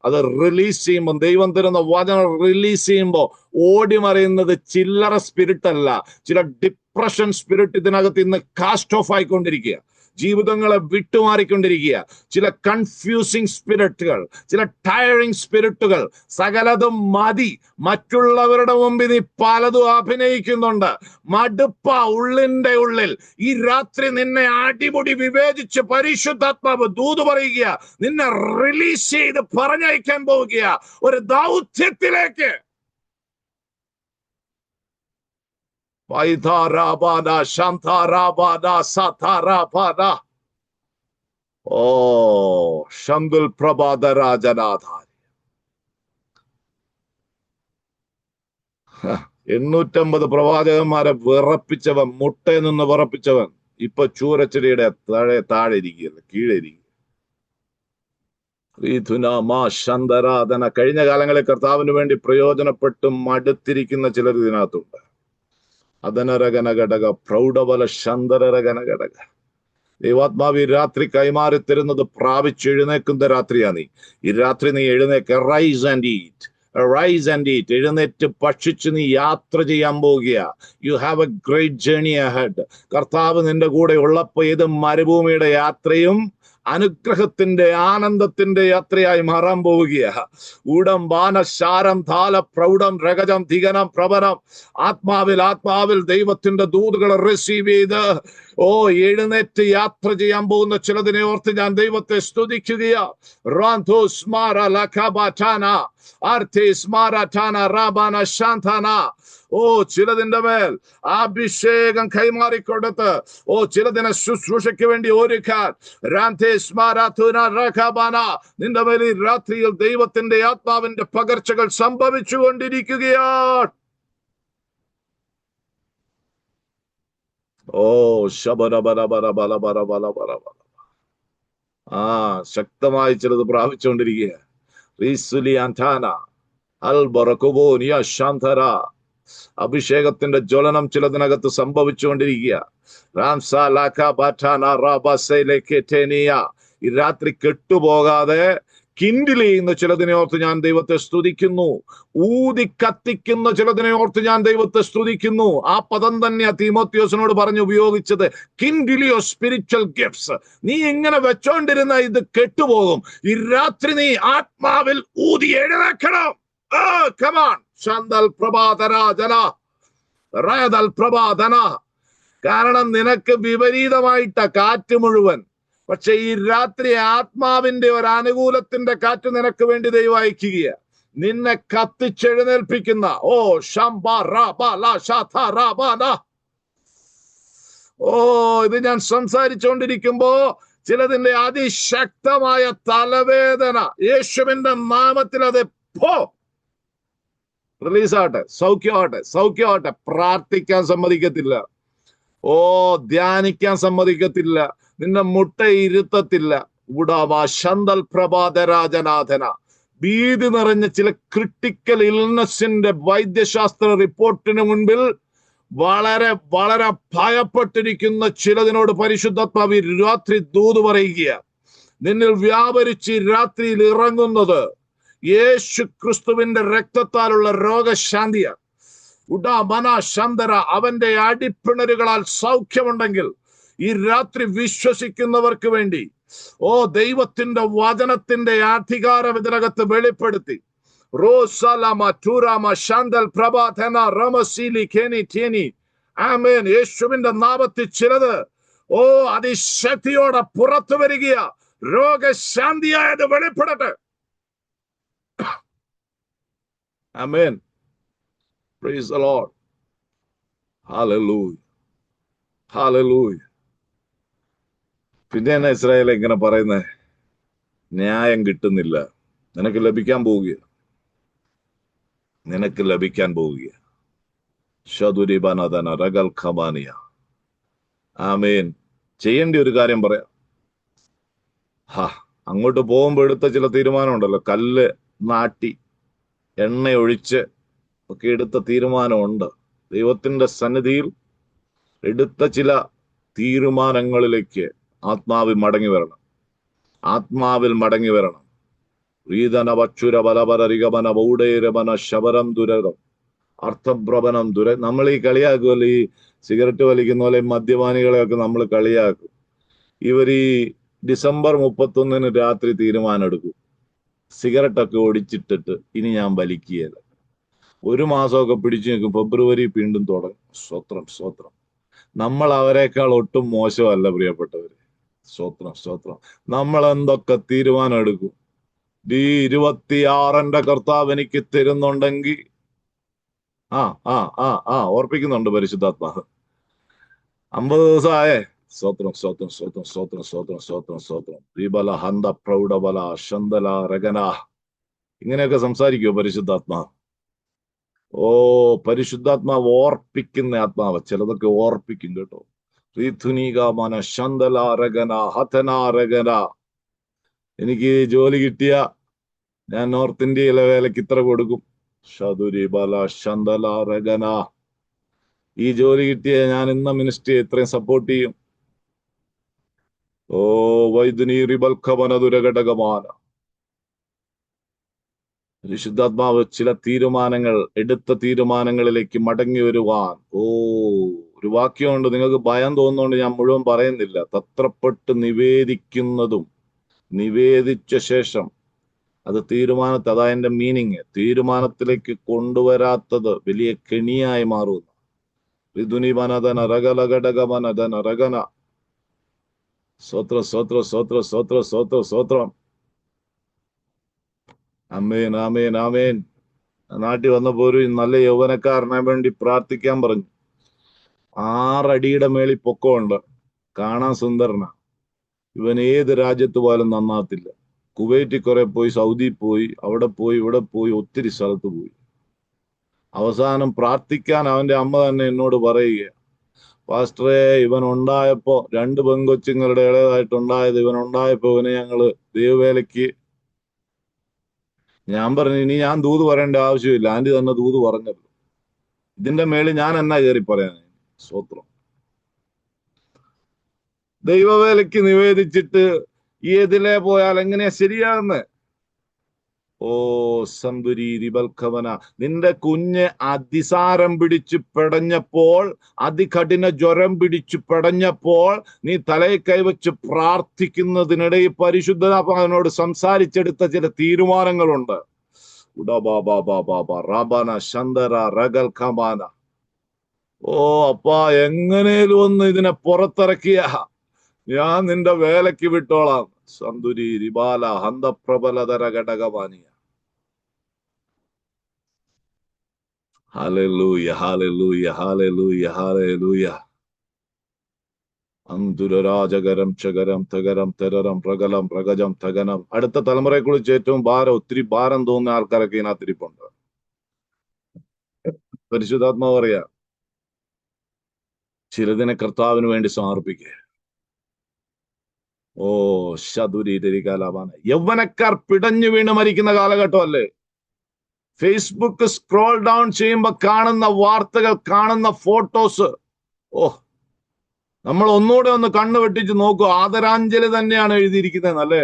അത് റിലീസ് ചെയ്യുമ്പോൾ, ദൈവം തരുന്ന വചനം റിലീസ് ചെയ്യുമ്പോൾ ഓടി മറിയുന്നത് ചില്ലറ സ്പിരിറ്റ് അല്ല. ചില ഡിപ്രഷൻ സ്പിരിറ്റ് ഇതിനകത്ത് ഇന്ന് കാസ്റ്റ് ഓഫ് ആയിക്കൊണ്ടിരിക്കുക. ജീവിതങ്ങളെ വിട്ടുമാറിക്കൊണ്ടിരിക്കുക. ചില കൺഫ്യൂസിങ് സ്പിരിറ്റുകൾ, ചില ടയറിങ് സ്പിരിറ്റുകൾ, സകലതും മതി. മറ്റുള്ളവരുടെ മുമ്പിൽ നീ പലതും അഭിനയിക്കുന്നുണ്ട്. മടുപ്പ ഉള്ളിന്റെ ഉള്ളിൽ. ഈ രാത്രി നിന്നെ അടിമുടി വിവേചിച്ച് പരിശുദ്ധാത്മാവ് ദൂത് പറയുക. നിന്നെ റിലീസ് ചെയ്ത് പറഞ്ഞയക്കാൻ പോവുക ഒരു ദൗത്യത്തിലേക്ക്. ഓ ശംദുൽ പ്രഭാത രാജനാഥാരി. 850 പ്രവാചകന്മാരെ വിറപ്പിച്ചവൻ, മുട്ടയിൽ നിന്ന് വിറപ്പിച്ചവൻ, ഇപ്പൊ ചൂരച്ചെടിയുടെ താഴെ ഇരിക്കുകയല്ല, കീഴെ ഇരിക്കുക. കഴിഞ്ഞ കാലങ്ങളിൽ കർത്താവിന് വേണ്ടി പ്രയോജനപ്പെട്ട് മടുത്തിരിക്കുന്ന ചിലർ ഇതിനകത്തുണ്ട്. അതനരകന ഘടക പ്രൗഢബല ശന്തരകന ഘടക. ദൈവാത്മാവ് ഈ രാത്രി കൈമാറി തരുന്നത് പ്രാപിച്ചെഴുന്നേക്കുന്ന രാത്രിയാ നീ. ഈ രാത്രി നീ എഴുന്നേക്ക്. Rise and eat. എഴുന്നേറ്റ് ഭക്ഷിച്ച് നീ യാത്ര ചെയ്യാൻ പോകുക. You have a great journey ahead. കർത്താവ് നിന്റെ കൂടെ ഉള്ളപ്പോ ഏത് മരുഭൂമിയുടെ യാത്രയും അനുഗ്രഹത്തിന്റെ, ആനന്ദത്തിന്റെ യാത്രയായി മാറാൻ പോവുകയാ. ഊടം ബാന ശാരം താല പ്രൗഢം രഗജം ധികനം പ്രബരം. ആത്മാവിൽ ദൈവത്തിന്റെ ദൂതുകളെ റിസീവ് ചെയ്ത് ഓ, എഴുന്നേറ്റ് യാത്ര ചെയ്യാൻ പോകുന്ന ചിലതിനെ ഓർത്ത് ഞാൻ ദൈവത്തെ സ്തുതിക്കുകയാ. ഓ, ചിലതിന്റെ മേൽ അഭിഷേകം കൈമാറിക്കൊടുത്ത്, ഓ, ചിലതിനെ ശുശ്രൂഷയ്ക്ക് വേണ്ടി ഒരുക്കാൻ നിന്റെ മേൽ ഈ രാത്രിയിൽ ദൈവത്തിന്റെ ആത്മാവിന്റെ പകർച്ചകൾ സംഭവിച്ചു കൊണ്ടിരിക്കുകയാണ്. ഓ, ആ, ശക്തമായി ചിലത് പ്രാപിച്ചുകൊണ്ടിരിക്കുക. അഭിഷേകത്തിന്റെ ജ്വലനം ചിലതിനകത്ത് സംഭവിച്ചുകൊണ്ടിരിക്കുക. ഈ രാത്രി കെട്ടുപോകാതെ കിൻഡിൽ ചെയ്യുന്ന ചിലതിനെ ഓർത്ത് ഞാൻ ദൈവത്തെ സ്തുതിക്കുന്നു. ഊതി കത്തിക്കുന്ന ചിലതിനെ ഓർത്ത് ഞാൻ ദൈവത്തെ സ്തുതിക്കുന്നു. ആ പദം തന്നെയാ തീമോത്തിയോസിനോട് പറഞ്ഞു ഉപയോഗിച്ചത്. കിൻഡിലിയോ സ്പിരിച്വൽ ഗിഫ്റ്റ്സ്. നീ ഇങ്ങനെ വെച്ചോണ്ടിരുന്ന ഇത് കെട്ടുപോകും. ഈ രാത്രി നീ ആത്മാവിൽ ഊതി എഴുന്നേക്കണം. കാരണം നിനക്ക് വിപരീതമായിട്ട കാറ്റ് മുഴുവൻ. പക്ഷെ ഈ രാത്രി ആത്മാവിന്റെ ഒരു അനുകൂലത്തിന്റെ കാറ്റ് നിനക്ക് വേണ്ടി ദൈവം അയക്കുക. നിന്നെ കത്തിച്ചെഴുന്നേൽപ്പിക്കുന്ന ഇത് ഞാൻ സംസാരിച്ചുകൊണ്ടിരിക്കുമ്പോ ചിലതിന്റെ അതിശക്തമായ തലവേദന യേശുവിന്റെ നാമത്തിൽ അത് റിലീസാവട്ടെ. സൗഖ്യമാവട്ടെ. പ്രാർത്ഥിക്കാൻ സമ്മതിക്കത്തില്ല. ധ്യാനിക്കാൻ സമ്മതിക്കത്തില്ല. നിന്നെ മുട്ടയിരുത്തത്തില്ല. ശന്തൽ പ്രഭാതരാജനാഥന. ഭീതി നിറഞ്ഞ ചില ക്രിട്ടിക്കൽ ഇൽനെസിന്റെ വൈദ്യശാസ്ത്ര റിപ്പോർട്ടിന് മുൻപിൽ വളരെ വളരെ ഭയപ്പെട്ടിരിക്കുന്ന ചിലതിനോട് പരിശുദ്ധാത്മാവ് രാത്രി ദൂത് പറയുക. നിന്നിൽ വ്യാപരിച്ച് രാത്രിയിൽ ഇറങ്ങുന്നത് യേശു ക്രിസ്തുവിന്റെ രക്തത്താലുള്ള രോഗശാന്തിയാണ്. അവന്റെ അടിപ്പിണരുകളാൽ സൗഖ്യമുണ്ടെങ്കിൽ ഈ രാത്രി വിശ്വസിക്കുന്നവർക്ക് വേണ്ടി ദൈവത്തിന്റെ വചനത്തിന്റെ അധികാരം ഇതിനകത്ത് വെളിപ്പെടുത്തി. യേശുവിന്റെ നാമത്തിൽ ചിലത് അതിശക്തിയോടെ പുറത്തു വരികയാ. രോഗശാന്തിയായത് വെളിപ്പെടട്ടെ. ആമേൻ. Praise the Lord. Hallelujah. Hallelujah. പിന്നെ എന്നാ ഇസ്രായേൽ ഇങ്ങനെ പറയുന്നത്? ന്യായം കിട്ടുന്നില്ല. നിനക്ക് ലഭിക്കാൻ പോവുക. ശതുരിബനദന റഗൽ ഖബാനിയ. ആമേൻ. ചെയ്യേണ്ട ഒരു കാര്യം പറയാം. അങ്ങോട്ട് പോകുമ്പോ എടുത്ത ചില തീരുമാനം ഉണ്ടല്ലോ. കല്ല് നാട്ടി എണ്ണ ഒഴിച്ച് ഒക്കെ എടുത്ത തീരുമാനമുണ്ട്. ദൈവത്തിന്റെ സന്നിധിയിൽ എടുത്ത ചില തീരുമാനങ്ങളിലേക്ക് ആത്മാവിൽ മടങ്ങി വരണം. റീതന വച്ചുര ബലബല റിഗമന ബൗഡേരമന ശബരം ദുരകം അർത്ഥഭ്രമണം നമ്മൾ ഈ കളിയാക്കുമല്ലോ, ഈ സിഗരറ്റ് വലിക്കുന്ന പോലെ മദ്യപാനികളെയൊക്കെ നമ്മൾ കളിയാക്കും. ഇവർ ഈ ഡിസംബർ 31 രാത്രി തീരുമാനം എടുക്കും. സിഗരറ്റൊക്കെ ഒടിച്ചിട്ടിട്ട് ഇനി ഞാൻ വലിക്കുകയില്ല. ഒരു മാസമൊക്കെ പിടിച്ചു നിൽക്കും. ഫെബ്രുവരി വീണ്ടും തുടങ്ങും. സ്വത്രം. നമ്മൾ അവരെക്കാൾ ഒട്ടും മോശമല്ല പ്രിയപ്പെട്ടവര്. സ്വത്രം. നമ്മൾ എന്തൊക്കെ തീരുമാനം എടുക്കും. ഈ 26 കർത്താവ് എനിക്ക് തരുന്നുണ്ടെങ്കിൽ ഓർപ്പിക്കുന്നുണ്ട് പരിശുദ്ധാത്മാവ്. 50 ദിവസമായേ. സ്വത്രം. ദീപല ഹന്ത പ്രൗഢബല ശന്തല രഗന. ഇങ്ങനെയൊക്കെ സംസാരിക്കുമോ പരിശുദ്ധാത്മാവ്? പരിശുദ്ധാത്മാവ് ഓർപ്പിക്കുന്ന ആത്മാവ്. ചിലതൊക്കെ ഓർപ്പിക്കും കേട്ടോ. റീഥുനീകാമന ശന്തലാരകന ഹതനാരകന. എനിക്ക് ജോലി കിട്ടിയ ഞാൻ നോർത്ത് ഇന്ത്യയിലെ വേലയ്ക്ക് ഇത്ര കൊടുക്കും. ഷതുരി ബല ശന്തലാരകന. ഈ ജോലി കിട്ടിയ ഞാൻ ഇന്ന മിനിസ്ട്രിയെ ഇത്രയും സപ്പോർട്ട് ചെയ്യും. വൈദ്യുനി റിബൽഖവന ദുരഘടകമാന. പരിശുദ്ധാത്മാവ് ചില എടുത്ത തീരുമാനങ്ങളിലേക്ക് മടങ്ങി വരുവാൻ. ഒരു വാക്യമുണ്ട്, നിങ്ങൾക്ക് ഭയം തോന്നുന്നതുകൊണ്ട് ഞാൻ മുഴുവൻ പറയുന്നില്ല. തത്രപ്പെട്ട് നിവേദിക്കുന്നതും നിവേദിച്ച ശേഷം അത് തീരുമാനത്തിലേക്ക് കൊണ്ടുവരാത്തത് വലിയ കെണിയായി മാറുന്നു. ഋതുനിവനദന രഗലഘടകവനദന രഗന. സ്തോത്രം, സ്തോത്രം, സ്തോത്രം, സ്തോത്രം, സ്തോത്രം, സ്തോത്രം. ആമേൻ, ആമേൻ, ആമേൻ. നാട്ടിൽ വന്നപ്പോ ഒരു നല്ല യൗവനക്കാരനെ വേണ്ടി പ്രാർത്ഥിക്കാൻ പറഞ്ഞു. 6 അടിയുടെ മേളിൽ പൊക്കമുണ്ട്, കാണാൻ സുന്ദരന. ഇവൻ ഏത് രാജ്യത്ത് പോയാലും നന്നാത്തില്ല. കുവൈറ്റിൽ കുറെ പോയി, സൗദി പോയി, അവിടെ പോയി, ഇവിടെ പോയി, ഒത്തിരി സ്ഥലത്ത് പോയി. അവസാനം പ്രാർത്ഥിക്കാൻ അവന്റെ അമ്മ തന്നെ എന്നോട് പറയുക, പാസ്റ്ററെ, ഇവൻ ഉണ്ടായപ്പോ 2 പെങ്കൊച്ചുങ്ങളുടെ ഇളയതായിട്ടുണ്ടായത്, ഇവൻ ഉണ്ടായപ്പോ ഇവനെ ഞങ്ങള് ദൈവവേലയ്ക്ക്. ഞാൻ പറഞ്ഞു, ഇനി ഞാൻ ദൂത് പറയേണ്ട ആവശ്യമില്ല, ആന്റി തന്നെ ദൂത് പറഞ്ഞല്ലോ. ഇതിന്റെ മേളിൽ ഞാൻ എന്നാ കയറി പറയാൻ? സ്തോത്രം. ദൈവവേലയ്ക്ക് നിവേദിച്ചിട്ട് ഏതിലെ പോയാൽ എങ്ങനെയാ ശരിയാകുന്നത്? ഓ സന്തുരി റിബൽഖവന, നിന്റെ കുഞ്ഞ് അതിസാരം പിടിച്ച് പെടഞ്ഞപ്പോൾ, അതികഠിന ജ്വരം പിടിച്ച് പെടഞ്ഞപ്പോൾ, നീ തലയിൽ കൈവച്ച് പ്രാർത്ഥിക്കുന്നതിനിടയിൽ പരിശുദ്ധനാത്മാവിനോട് സംസാരിച്ചെടുത്ത ചില തീരുമാനങ്ങളുണ്ട്. റബന ശന്തര റഗൽ ഖമാന. ഓ അപ്പാ, എങ്ങനെയും ഒന്ന് ഇതിനെ പുറത്തിറക്കിയ ഞാൻ നിന്റെ വേലയ്ക്ക് വിട്ടോളാം. സന്തുരി റിബാല ഹന്തപ്രബലതര ഘടകമാനിയ. ഹല്ലേലൂയ, ഹല്ലേലൂയ, ഹല്ലേലൂയ, ഹല്ലേലൂയ. അന്തുരരാജകരം ചകരം തകരം തരരം പ്രകലം പ്രഗജം തകനം. അടുത്ത തലമുറയെ കുറിച്ച് ഏറ്റവും ഒത്തിരി ഭാരം തോന്നുന്ന ആൾക്കാരൊക്കെ ഇതിനകത്തിരിപ്പുണ്ട്. പരിശുദ്ധാത്മാവ് പറയാ, ചിലതിനെ കർത്താവിന് വേണ്ടി സമർപ്പിക്കുക. ഓ ശതുരീകാലാപാന. യൗവനക്കാർ പിടഞ്ഞു വീണ് മരിക്കുന്ന കാലഘട്ടം അല്ലേ? ഫേസ്ബുക്ക് സ്ക്രോൾ ഡൗൺ ചെയ്യുമ്പോ കാണുന്ന വാർത്തകൾ, കാണുന്ന ഫോട്ടോസ്, ഓ, നമ്മൾ ഒന്നുകൂടെ ഒന്ന് കണ്ണു വെട്ടിച്ച് നോക്കൂ. ആദരാഞ്ജലി തന്നെയാണ് എഴുതിയിരിക്കുന്നത് അല്ലേ?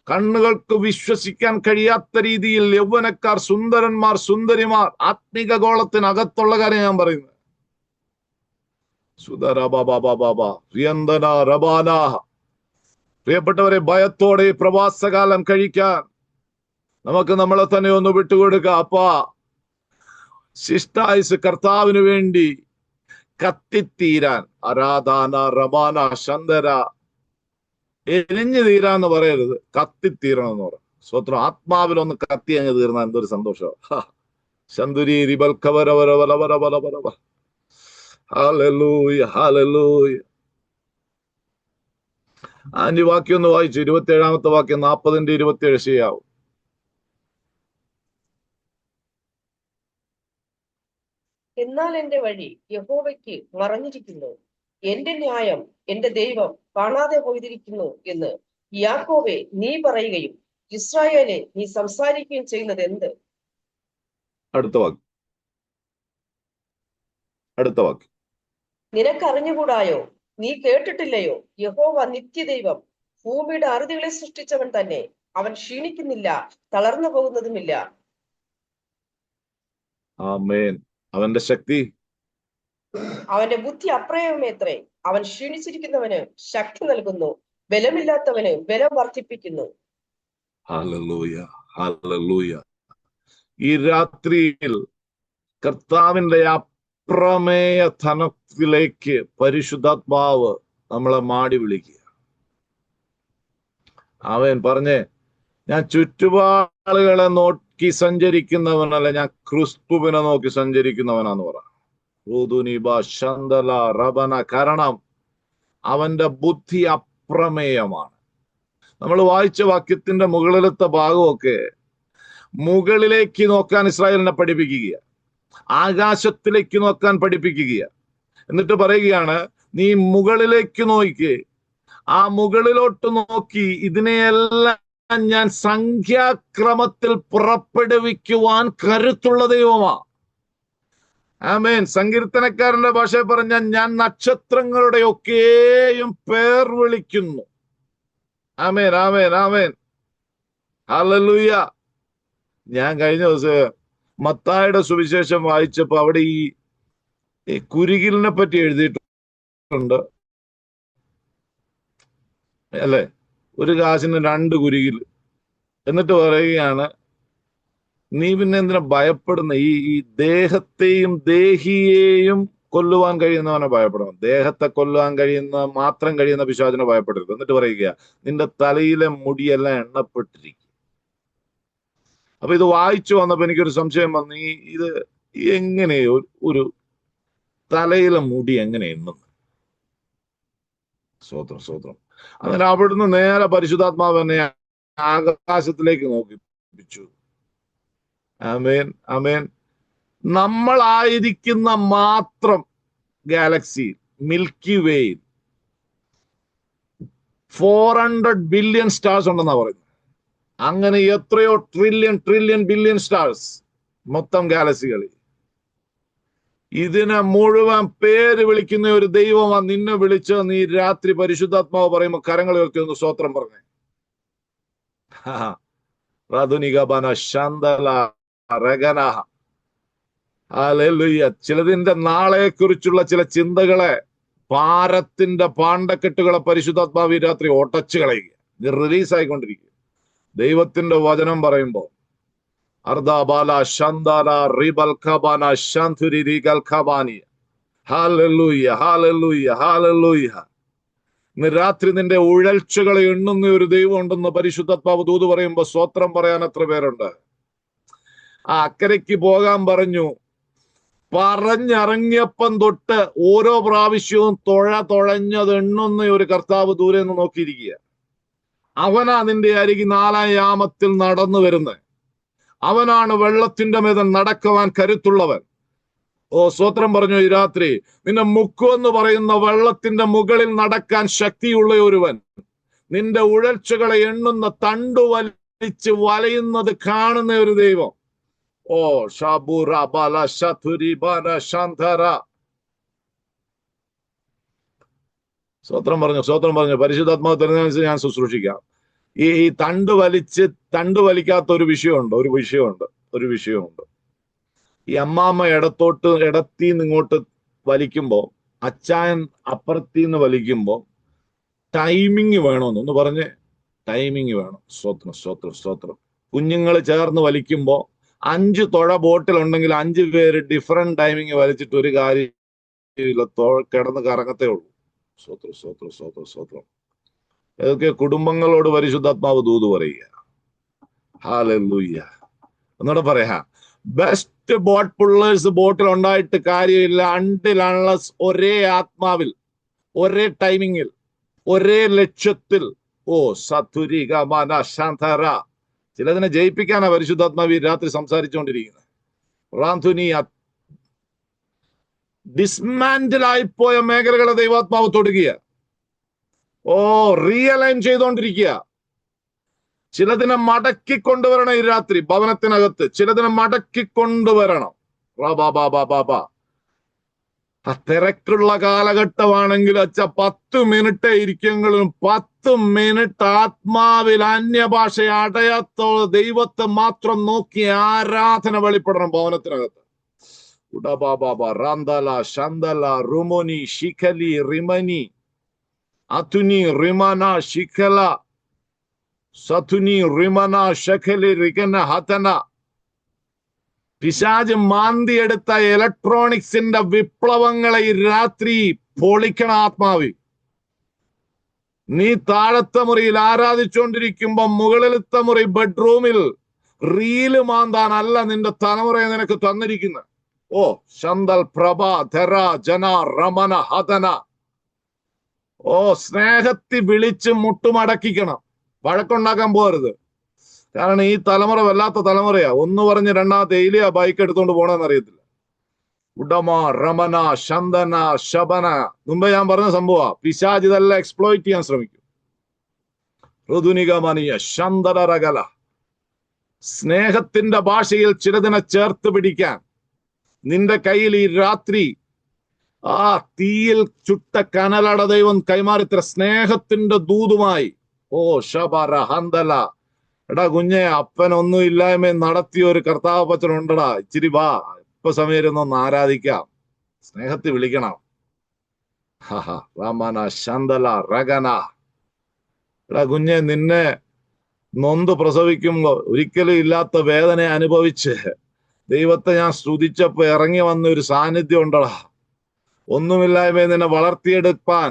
കണ്ണുകൾക്ക് വിശ്വസിക്കാൻ കഴിയാത്ത രീതിയിൽ യൗവനക്കാർ, സുന്ദരന്മാർ, സുന്ദരിമാർ, ആത്മീക ഗോളത്തിനകത്തുള്ള കാര്യം ഞാൻ പറയുന്നത്. പ്രിയപ്പെട്ടവരെ, ഭയത്തോടെ ഈ പ്രവാസകാലം കഴിക്കാൻ നമുക്ക് നമ്മളെ തന്നെ ഒന്ന് വിട്ടുകൊടുക്കാം. അപ്പാ, ശിഷ്ടായുസ് കർത്താവിന് വേണ്ടി കത്തിത്തീരാൻ, ആരാധാന റബാന ശന്തര, എരിഞ്ഞു തീരാന്ന് പറയരുത്, കത്തിത്തീരണം എന്ന് പറയാം. സ്വത്രം ആത്മാവിലൊന്ന് കത്തി അങ്ങ് തീർന്ന എന്തൊരു സന്തോഷമാണ്. ശന്തുരി റിബൽഖവരവരവരവരവരവരവ. ഹല്ലേലൂയ, ഹല്ലേലൂയ. ആന്റി വാക്യം ഒന്ന് വായിച്ചു, 27-ാമത്തെ വാക്യം, 40-27 ശരിയാവും.
എന്നാൽ എന്റെ വഴി യഹോവയ്ക്ക് മറഞ്ഞിരിക്കുന്നു, എന്റെ ന്യായം എന്റെ ദൈവം കാണാതെ പോയിരിക്കുന്നു എന്ന് യാക്കോബേ നീ പറയുകയും ഇസ്രായേലെ നീ സംസാരിക്കുകയും ചെയ്യുന്നത് എന്ത്?
അടുത്ത വാക്യം.
നിനക്കറിഞ്ഞുകൂടായോ? നീ കേട്ടിട്ടില്ലയോ? യഹോവ നിത്യദൈവം, ഭൂമിയുടെ അറുതികളെ സൃഷ്ടിച്ചവൻ തന്നെ. അവൻ ക്ഷീണിക്കുന്നില്ല, തളർന്നു പോകുന്നതുമില്ല.
ആമേൻ. അവന്റെ ശക്തി,
അവന്റെ ബുദ്ധി അപ്രയമേത്രേ. അവൻ ക്ഷീണിച്ചിരിക്കുന്നവന് ശക്തി നൽകുന്നു, ബലമില്ലാത്തവന് ബലം വർദ്ധിപ്പിക്കുന്നു.
Hallelujah, hallelujah. ഈ രാത്രിയിൽ കർത്താവിന്റെ അപ്രമേയ ധനത്തിലേക്ക് പരിശുദ്ധാത്മാവ് നമ്മളെ മാടി വിളിക്കുക. അവൻ പറഞ്ഞേ, ഞാൻ ചുറ്റുപാടുകളെ നോക്കി സഞ്ചരിക്കുന്നവനല്ല, ഞാൻ ക്രിസ്തുവിനെ നോക്കി സഞ്ചരിക്കുന്നവനാന്ന് പറ. റബന. കാരണം അവന്റെ ബുദ്ധി അപ്രമേയമാണ്. നമ്മൾ വായിച്ച വാക്യത്തിന്റെ മുകളിലത്തെ ഭാഗമൊക്കെ മുകളിലേക്ക് നോക്കാൻ ഇസ്രായേലിനെ പഠിപ്പിക്കുക, ആകാശത്തിലേക്ക് നോക്കാൻ പഠിപ്പിക്കുക. എന്നിട്ട് പറയുകയാണ്, നീ മുകളിലേക്ക് നോക്കി, ആ മുകളിലോട്ട് നോക്കി ഇതിനെയെല്ലാം ഞാൻ സംഖ്യാക്രമത്തിൽ പുറപ്പെടുവിക്കുവാൻ കരുത്തുള്ള ദൈവമാ. ആമേൻ. സങ്കീർത്തനക്കാരന്റെ ഭാഷ പറഞ്ഞ, ഞാൻ നക്ഷത്രങ്ങളുടെ ഒക്കെയും പേർ വിളിക്കുന്നു. ആമേൻ, ആമേൻ, ആമേൻ. ഹല്ലേലൂയ. ഞാൻ കഴിഞ്ഞ ദിവസം മത്തായിയുടെ സുവിശേഷം വായിച്ചപ്പോ അവിടെ ഈ കുരികിലിനെ പറ്റി എഴുതിയിട്ടുണ്ട് അല്ലെ? ഒരു കാശിന് 2 കുരികിൽ. എന്നിട്ട് പറയുകയാണ്, നീ പിന്നെ എന്തിനാ ഭയപ്പെടുന്ന? ഈ ദേഹത്തെയും ദേഹിയെയും കൊല്ലുവാൻ കഴിയുന്നവനെ ഭയപ്പെടണം. ദേഹത്തെ കൊല്ലുവാൻ മാത്രം കഴിയുന്ന പിശാചിനെ ഭയപ്പെടരുത്. എന്നിട്ട് പറയുക, നിന്റെ തലയിലെ മുടിയെല്ലാം എണ്ണപ്പെട്ടിരിക്കും. അപ്പൊ ഇത് വായിച്ചു വന്നപ്പോ എനിക്കൊരു സംശയം വന്നു, ഇത് എങ്ങനെ ഒരു തലയിലെ മുടി എങ്ങനെ എണ്ണുന്നു? സ്തോത്രം, സ്തോത്രം. അങ്ങനെ അവിടുന്ന് നേരെ പരിശുദ്ധാത്മാവ് എന്നെ ആകാശത്തിലേക്ക് നോക്കിപ്പിച്ചു. ആമേൻ, ആമേൻ. നമ്മളായിരിക്കുന്ന മാത്രം ഗാലക്സി മിൽക്കി വേയിൽ 400 ബില്യൺ സ്റ്റാർസ് ഉണ്ടെന്നാ പറയുന്നത്. അങ്ങനെ എത്രയോ ട്രില്യൺ ബില്യൺ സ്റ്റാർസ് മൊത്തം ഗാലക്സികളിൽ. ഇതിനെ മുഴുവൻ പേര് വിളിക്കുന്ന ഒരു ദൈവമാണ് നിന്നെ വിളിച്ച് നീ രാത്രി പരിശുദ്ധാത്മാവ് പറയുമ്പോ കരങ്ങൾ ഉയർത്തി ഒന്ന് സ്തോത്രം പറഞ്ഞേ. ചിലതിന്റെ നാളെ കുറിച്ചുള്ള ചില ചിന്തകളെ, ഭാരത്തിന്റെ പാണ്ടക്കെട്ടുകളെ പരിശുദ്ധാത്മാവ് രാത്രി ഒട്ടച്ചു കളയുക. ഇത് റിലീസ് ആയിക്കൊണ്ടിരിക്കുക. ദൈവത്തിന്റെ വചനം പറയുമ്പോ അർദാബാല ശന്ദാല റിബൽ ഖബാന ശാന്തുരി റിഗൽ ഖബാനി. ഹല്ലേലൂയ, ഹല്ലേലൂയ, ഹല്ലേലൂയ. ഇന്ന് രാത്രി നിന്റെ ഉഴൽച്ചകളെ എണ്ണുന്ന ഒരു ദൈവം ഉണ്ടെന്ന് പരിശുദ്ധാത്മാവ് ദൂത് പറയുമ്പോ സ്തോത്രം പറയാൻ എത്ര പേരുണ്ട്? ആ അക്കരയ്ക്ക് പോകാൻ പറഞ്ഞിറങ്ങിയപ്പം തൊട്ട് ഓരോ പ്രാവശ്യവും തുഴഞ്ഞത് എണ്ണുന്ന ഒരു കർത്താവ് ദൂരെ നിന്ന് നോക്കിയിരിക്കുക. അവനാ നിന്റെ അരികി 4-ാം യാമത്തിൽ നടന്നു വരുന്നത്. അവനാണ് വെള്ളത്തിന്റെ മേൽ നടക്കുവാൻ കരുത്തുള്ളവൻ. ഓ സ്തോത്രം പറഞ്ഞു. ഈ രാത്രി നിന്നെ മുക്കുവെന്ന് പറയുന്ന വെള്ളത്തിന്റെ മുകളിൽ നടക്കാൻ ശക്തിയുള്ള ഒരുവൻ, നിന്റെ ഉഴൽച്ചകളെ എണ്ണുന്ന തണ്ടു വലിച്ച് വലയുന്നത് കാണുന്ന ഒരു ദൈവം. ഓ ഷാബുറ ബാല ശതുരി ബാല ശാന്തര. സ്തോത്രം പറഞ്ഞു. പരിശുദ്ധാത്മാവ് തരുന്നതനുസരിച്ച് ഞാൻ ശുശ്രൂഷിക്കാം. ഈ തണ്ട് വലിക്കാത്ത ഒരു വിഷയമുണ്ട്. ഈ അമ്മാമ്മ ഇടത്തിന്ന് ഇങ്ങോട്ട് വലിക്കുമ്പോ, അച്ചായൻ അപ്പുറത്തിന്ന് വലിക്കുമ്പോ ടൈമിങ് വേണമെന്ന് ഒന്ന് പറഞ്ഞ്. ടൈമിങ് വേണം. സ്തോത്രം. കുഞ്ഞുങ്ങൾ ചേർന്ന് വലിക്കുമ്പോ 5 തുഴ ബോട്ടിലുണ്ടെങ്കിൽ 5 പേര് ഡിഫറെന്റ് ടൈമിങ് വലിച്ചിട്ട് ഒരു കാര്യമില്ല, കിടന്ന് കറങ്ങത്തേ ഉള്ളൂ. സ്തോത്രം. ഏതൊക്കെ കുടുംബങ്ങളോട് പരിശുദ്ധാത്മാവ് ദൂത് പറയുക. ഹല്ലേലൂയ. എന്നോട് പറയാ, ബെസ്റ്റ് ബോട്ട് പുള്ളേഴ്സ് ബോട്ടിൽ ഉണ്ടായിട്ട് കാര്യമില്ല അണ്ടിൽ അൺലെസ് ഒരേ ആത്മാവിൽ, ഒരേ ടൈമിങ്ങിൽ, ഒരേ ലക്ഷ്യത്തിൽ. ഓ സതുരി ഗമാന ശാന്തര. ചിലതിനെ ജയിപ്പിക്കാനാ പരിശുദ്ധാത്മാവ് രാത്രി സംസാരിച്ചുകൊണ്ടിരിക്കുന്നത്. ഡിസ്മാൻഡിലായിപ്പോയ മേഖലകളെ ദൈവാത്മാവ് തൊടുക. ഓ റിയലൈൻ ചെയ്തുകൊണ്ടിരിക്കുക. ചിലതിനെ മടക്കിക്കൊണ്ടുവരണം. ഈ രാത്രി ഭവനത്തിനകത്ത് ചിലതിനെ മടക്കിക്കൊണ്ടുവരണം. ആ തിരക്കുള്ള കാലഘട്ടമാണെങ്കിൽ 10 മിനിറ്റ് ഇരിക്കെങ്കിലും 10 മിനിറ്റ് ആത്മാവിൽ അന്യഭാഷ അടയാത്തോ ദൈവത്തെ മാത്രം നോക്കി ആരാധന വെളിപ്പെടണം ഭവനത്തിനകത്ത്. റാന്തല ശന്തല റുമോനി ശിഖലി റിമനി അതുനി റിമന ശിഖല സതുനി റിമന ശഖലി റികന ഹതന. പിശാച് മാന്തിയെടുത്ത ഇലക്ട്രോണിക്സിന്റെ വിപ്ലവങ്ങളെ ഈ രാത്രി പൊളിക്കണ ആത്മാവി. നീ താഴത്തെ മുറിയിൽ ആരാധിച്ചുകൊണ്ടിരിക്കുമ്പോ മുകളിലത്തെ മുറി ബെഡ്റൂമിൽ റീല് മാന്താനല്ല നിന്റെ തലമുറയെ നിനക്ക് തന്നിരിക്കുന്നത്. ഓ ശന്തൽ പ്രഭ ധര ജന രമന ഹതന. ഓ സ്നേഹത്തി വിളിച്ച് മുട്ടുമടക്കിക്കണം. വഴക്കുണ്ടാക്കാൻ പോകരുത്. കാരണം ഈ തലമുറ വല്ലാത്ത തലമുറയാ. ഒന്ന് പറഞ്ഞ് രണ്ടാമത്തെ എയിലിയ ബൈക്ക് എടുത്തോണ്ട് പോണെന്ന് അറിയത്തില്ല. ഉടമ രമന ശന്തന ശബന. മുമ്പേ ഞാൻ പറഞ്ഞ സംഭവ. പിശാച് ഇതെല്ലാം എക്സ്പ്ലോയിറ്റ് ചെയ്യാൻ ശ്രമിക്കും. ഋതുനികമനിയ ശന്തരകല. സ്നേഹത്തിന്റെ ഭാഷയിൽ ചിലതിനെ ചേർത്ത് പിടിക്കാൻ നിന്റെ കയ്യിൽ ഈ രാത്രി ആ തീയിൽ ചുട്ട കനലട ദൈവം കൈമാറിത്ര സ്നേഹത്തിന്റെ ദൂതുമായി. ഓ ശബര ഹന്തല. എടാ കുഞ്ഞെ, അപ്പനൊന്നും ഇല്ലായ്മ നടത്തിയ ഒരു കർത്താവപ്പച്ചനുണ്ടടാ. ഇച്ചിരി വാ, ഇപ്പൊ സമയം ആരാധിക്കാം. സ്നേഹത്തിൽ വിളിക്കണം. റമന ശന്തല റഗന. എടാ കുഞ്ഞെ, നിന്നെ നൊന്ത് പ്രസവിക്കുമ്പോ ഒരിക്കലും ഇല്ലാത്ത വേദന അനുഭവിച്ച് ദൈവത്തെ ഞാൻ സ്തുതിച്ചപ്പോ ഇറങ്ങി വന്ന ഒരു സാന്നിധ്യം ഉണ്ടടാ. ഒന്നുമില്ലായ്മയെ നിന്നെ വളർത്തിയെടുപ്പാൻ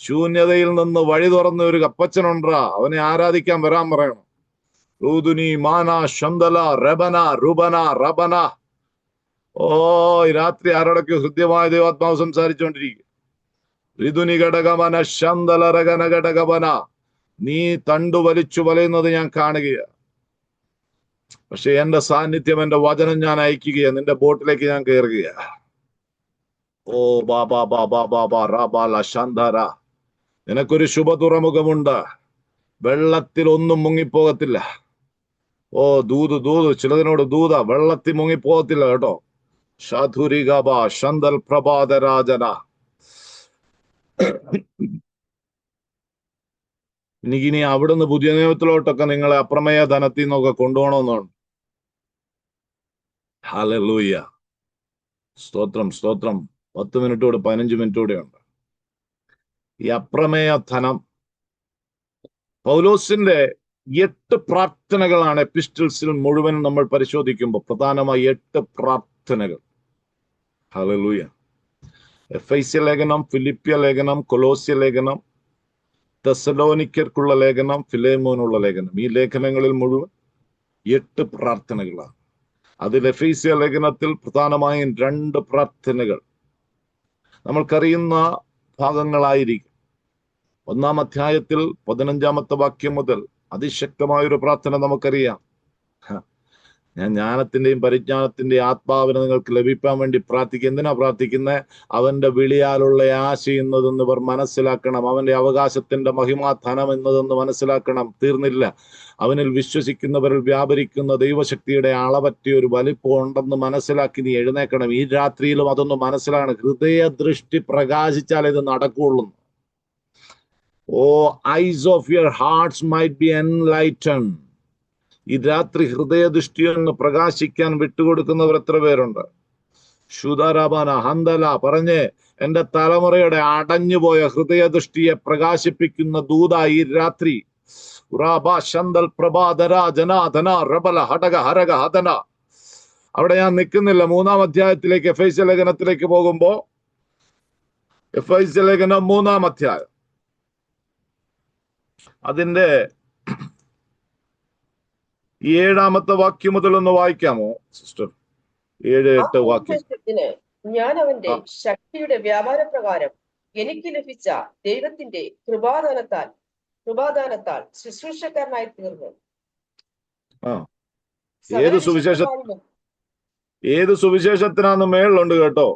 ശൂന്യതയിൽ നിന്ന് വഴി തുറന്ന ഒരു അപ്പച്ചനുണ്ടാ, അവനെ ആരാധിക്കാൻ വരാൻ പറയണം. റൂദുനി മാന ശന്തല രബന റുബന റബന. ഓ, ഈ രാത്രി ആരോടൊക്കെ ഹൃദ്യമായ ദൈവാത്മാവ് സംസാരിച്ചുകൊണ്ടിരിക്കുക. ഋതുനി ഘടകമന ശന്തല രഗന ഘടകമന. നീ തണ്ടു വലിച്ചു വലയുന്നത് ഞാൻ കാണുകയാണ്. പക്ഷെ എന്റെ സാന്നിധ്യം, എന്റെ വചനം ഞാൻ അയക്കുകയാണ്, നിന്റെ ബോട്ടിലേക്ക് ഞാൻ കയറുകയാണ്. ഓ ബാബാ ബാബാ ബാബാ റാബാല ശാന്താര. നിനക്കൊരു ശുഭ തുറമുഖമുണ്ട്. വെള്ളത്തിൽ ഒന്നും മുങ്ങിപ്പോകത്തില്ല. ഓ ദൂത് ദൂത്, ചിലതിനോട് ദൂത, വെള്ളത്തിൽ മുങ്ങിപ്പോകത്തില്ല കേട്ടോ. ശാധുരിഗബ ശന്തൽ പ്രഭാതരാജന. എനിക്കിനി അവിടുന്ന് പുതിയ നിയമത്തിലോട്ടൊക്കെ നിങ്ങളെ അപ്രമേയ ധനത്തിൽ നിന്നൊക്കെ കൊണ്ടുപോകണമെന്നുണ്ട്. ഹല്ലേലൂയ. സ്തോത്രം സ്തോത്രം. 10 മിനിറ്റ് കൂടെ 15 മിനിറ്റ് കൂടെ ഉണ്ട്. ഈ അപ്രമേയ ധനം പൗലോസിന്റെ 8 പ്രാർത്ഥനകളാണ് എപ്പിസ്റ്റൽസിൽ മുഴുവൻ നമ്മൾ പരിശോധിക്കുമ്പോൾ. പ്രധാനമായി 8 പ്രാർത്ഥനകൾ. ഹല്ലേലൂയ. എഫെസ്യ ലേഖനം, ഫിലിപ്പിയ ലേഖനം, കൊലോസ്യ ലേഖനം, തെസ്സലോനിക്കർക്കുള്ള ലേഖനം, ഫിലേമോനുള്ള ലേഖനം. ഈ ലേഖനങ്ങളിൽ മുഴുവൻ 8 പ്രാർത്ഥനകളാണ്. അതിൽ എഫെസ്യ ലേഖനത്തിൽ പ്രധാനമായും 2 പ്രാർത്ഥനകൾ നമ്മൾക്കറിയുന്ന ഭാഗങ്ങളായിരിക്കും. 1-ാം അധ്യായത്തിൽ 15-ാമത്തെ വാക്യം മുതൽ അതിശക്തമായൊരു പ്രാർത്ഥന നമുക്കറിയാം. ഞാൻ ജ്ഞാനത്തിന്റെയും പരിജ്ഞാനത്തിന്റെയും ആത്മാവിനെ നിങ്ങൾക്ക് ലഭിക്കാൻ വേണ്ടി പ്രാർത്ഥിക്കുക. എന്തിനാ പ്രാർത്ഥിക്കുന്നത്? അവന്റെ വിളിയാലുള്ള ആശ എന്നതെന്ന് ഇവർ മനസ്സിലാക്കണം. അവന്റെ അവകാശത്തിന്റെ മഹിമാധനം എന്നതെന്ന് മനസ്സിലാക്കണം. തീർന്നില്ല. അവനിൽ വിശ്വസിക്കുന്നവരിൽ വ്യാപരിക്കുന്ന ദൈവശക്തിയുടെ അളവറ്റിയ ഒരു വലിപ്പം ഉണ്ടെന്ന് മനസ്സിലാക്കി നീ എഴുന്നേക്കണം. ഈ രാത്രിയിലും അതൊന്ന് മനസ്സിലാക്കണം. ഹൃദയ ദൃഷ്ടി പ്രകാശിച്ചാൽ ഇത് നടക്കുള്ളൂ. Oh, eyes of your hearts might be enlightened. ഈ രാത്രി ഹൃദയദൃഷ്ടിയൊന്ന് പ്രകാശിക്കാൻ വിട്ടുകൊടുക്കുന്നവർ എത്ര പേരുണ്ട്? ശുദ്ധരബന ഹന്തല പറഞ്ഞ് എന്റെ തലമുറയുടെ അടഞ്ഞുപോയ ഹൃദയദൃഷ്ടിയെ പ്രകാശിപ്പിക്കുന്ന ദൂത ഈ രാത്രി. അവിടെ ഞാൻ നിൽക്കുന്നില്ല. 3-ാം അധ്യായത്തിലേക്ക്, എഫെസ്യ ലേഖനത്തിലേക്ക് പോകുമ്പോ, എഫെസ്യ ലേഖനം 3-ാം അധ്യായം അതിന്റെ 7-ാമത്തെ വാക്യം മുതൽ ഒന്ന് വായിക്കാമോ സിസ്റ്റർ? 7-8 വാക്യം.
ഞാൻ അവന്റെ ശക്തിയുടെ വ്യാപാര പ്രകാരം എനിക്ക് ലഭിച്ച ദൈവത്തിന്റെ കൃപാദാനത്താൽ ശുശ്രൂഷക്കാരനായി തീർന്നു.
ഏത് സുവിശേഷത്തിനാന്ന് മേളിലുണ്ട് കേട്ടോ.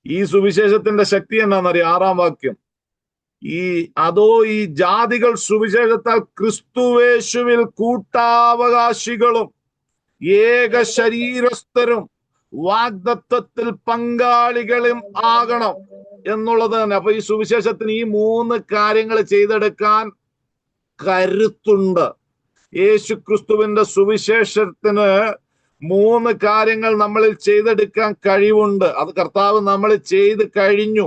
ഈ സുവിശേഷത്തിന്റെ ശക്തി എന്നാന്നറിയാം. 6-ാം വാക്യം. ഈ ജാതികൾ സുവിശേഷത്താൽ ക്രിസ്തുവേശുവിൽ കൂട്ടാവകാശികളും ഏക ശരീരസ്ഥരും വാഗ്ദത്തത്തിൽ പങ്കാളികളും ആകണം എന്നുള്ളത് തന്നെ. അപ്പൊ ഈ സുവിശേഷത്തിന് ഈ 3 കാര്യങ്ങൾ ചെയ്തെടുക്കാൻ കരുത്തുണ്ട്. യേശു ക്രിസ്തുവിന്റെ സുവിശേഷത്തിന് 3 കാര്യങ്ങൾ നമ്മളിൽ ചെയ്തെടുക്കാൻ കഴിവുണ്ട്. അത് കർത്താവ് നമ്മൾ ചെയ്ത് കഴിഞ്ഞു.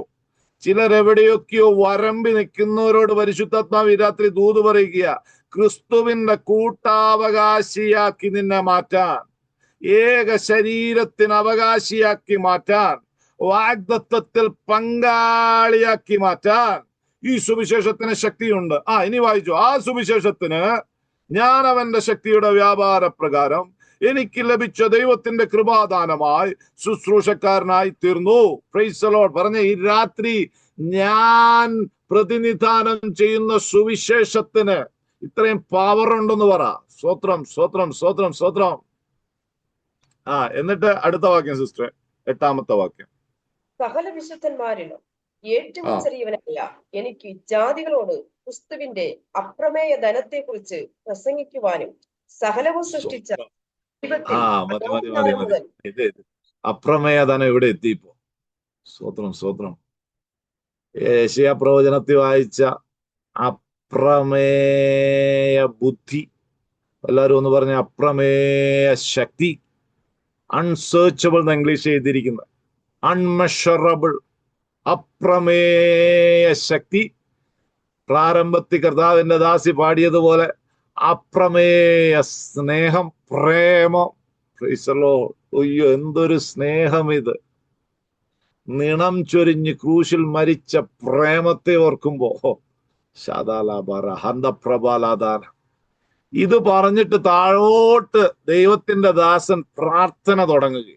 ചിലരെവിടെയൊക്കെയോ വരമ്പി നിൽക്കുന്നവരോട് പരിശുദ്ധാത്മാവ് ഈ രാത്രി ദൂത് പറയുക. ക്രിസ്തുവിന്റെ കൂട്ടാവകാശിയാക്കി നിന്നെ മാറ്റാൻ, ഏക ശരീരത്തിന് അവകാശിയാക്കി മാറ്റാൻ, വാഗ്ദത്തത്തിൽ പങ്കാളിയാക്കി മാറ്റാൻ ഈ സുവിശേഷത്തിന് ശക്തിയുണ്ട്. ഇനി വായിച്ചു. ആ സുവിശേഷത്തിന് ഞാൻ അവന്റെ ശക്തിയുടെ വ്യാപാര പ്രകാരം എനിക്ക് ലഭിച്ച ദൈവത്തിന്റെ കൃപാദാനമായി ശുശ്രൂഷക്കാരനായി തീർന്നു. Price the Lord. പറഞ്ഞ ഈ രാത്രി ഞാൻ പ്രതിനിധാനം ചെയ്യുന്ന സുവിശേഷത്തിന് ഇത്രയും പവർ ഉണ്ടെന്ന് പറ. സ്തോത്രം സ്തോത്രം സ്തോത്രം സ്തോത്രം. എന്നിട്ട് അടുത്ത വാക്യം സിസ്റ്റർ, 8-ാമത്തെ വാക്യം.
സകല വിശുദ്ധന്മാരിലും ഏറ്റവും ചെറിയവനല്ല എനിക്ക് ജാതികളോട് ക്രിസ്തുവിന്റെ അപ്രമേയ ധനത്തെ കുറിച്ച് പ്രസംഗിക്കുവാനും സകലവും സൃഷ്ടിച്ച
അപ്രമേയ ധനം ഇവിടെ എത്തിപ്പോ. സ്തോത്രം സ്തോത്രം. യെശയ്യാ പ്രവചനത്തിൽ വായിച്ച അപ്രമേയ ബുദ്ധി, എല്ലാവരും ഒന്ന് പറഞ്ഞ അപ്രമേയ ശക്തി. അൺസേർച്ചബിൾ എന്ന് ഇംഗ്ലീഷ് എഴുതിയിരിക്കുന്നത്. അൺമെഷറബിൾ, അപ്രമേയ ശക്തി. പ്രാരംഭത്തിൽ കർത്താവിന്റെ ദാസി പാടിയതുപോലെ അപ്രമേയ സ്നേഹം, പ്രേമം. അയ്യോ, എന്തൊരു സ്നേഹം ഇത്! നിണം ചൊരിഞ്ഞ് ക്രൂശിൽ മരിച്ച പ്രേമത്തെ ഓർക്കുമ്പോ ശാദാലാബാറ ഹന്തപ്രബാലാദാന. ഇത് പറഞ്ഞിട്ട് താഴോട്ട് ദൈവത്തിന്റെ ദാസൻ പ്രാർത്ഥന തുടങ്ങുക.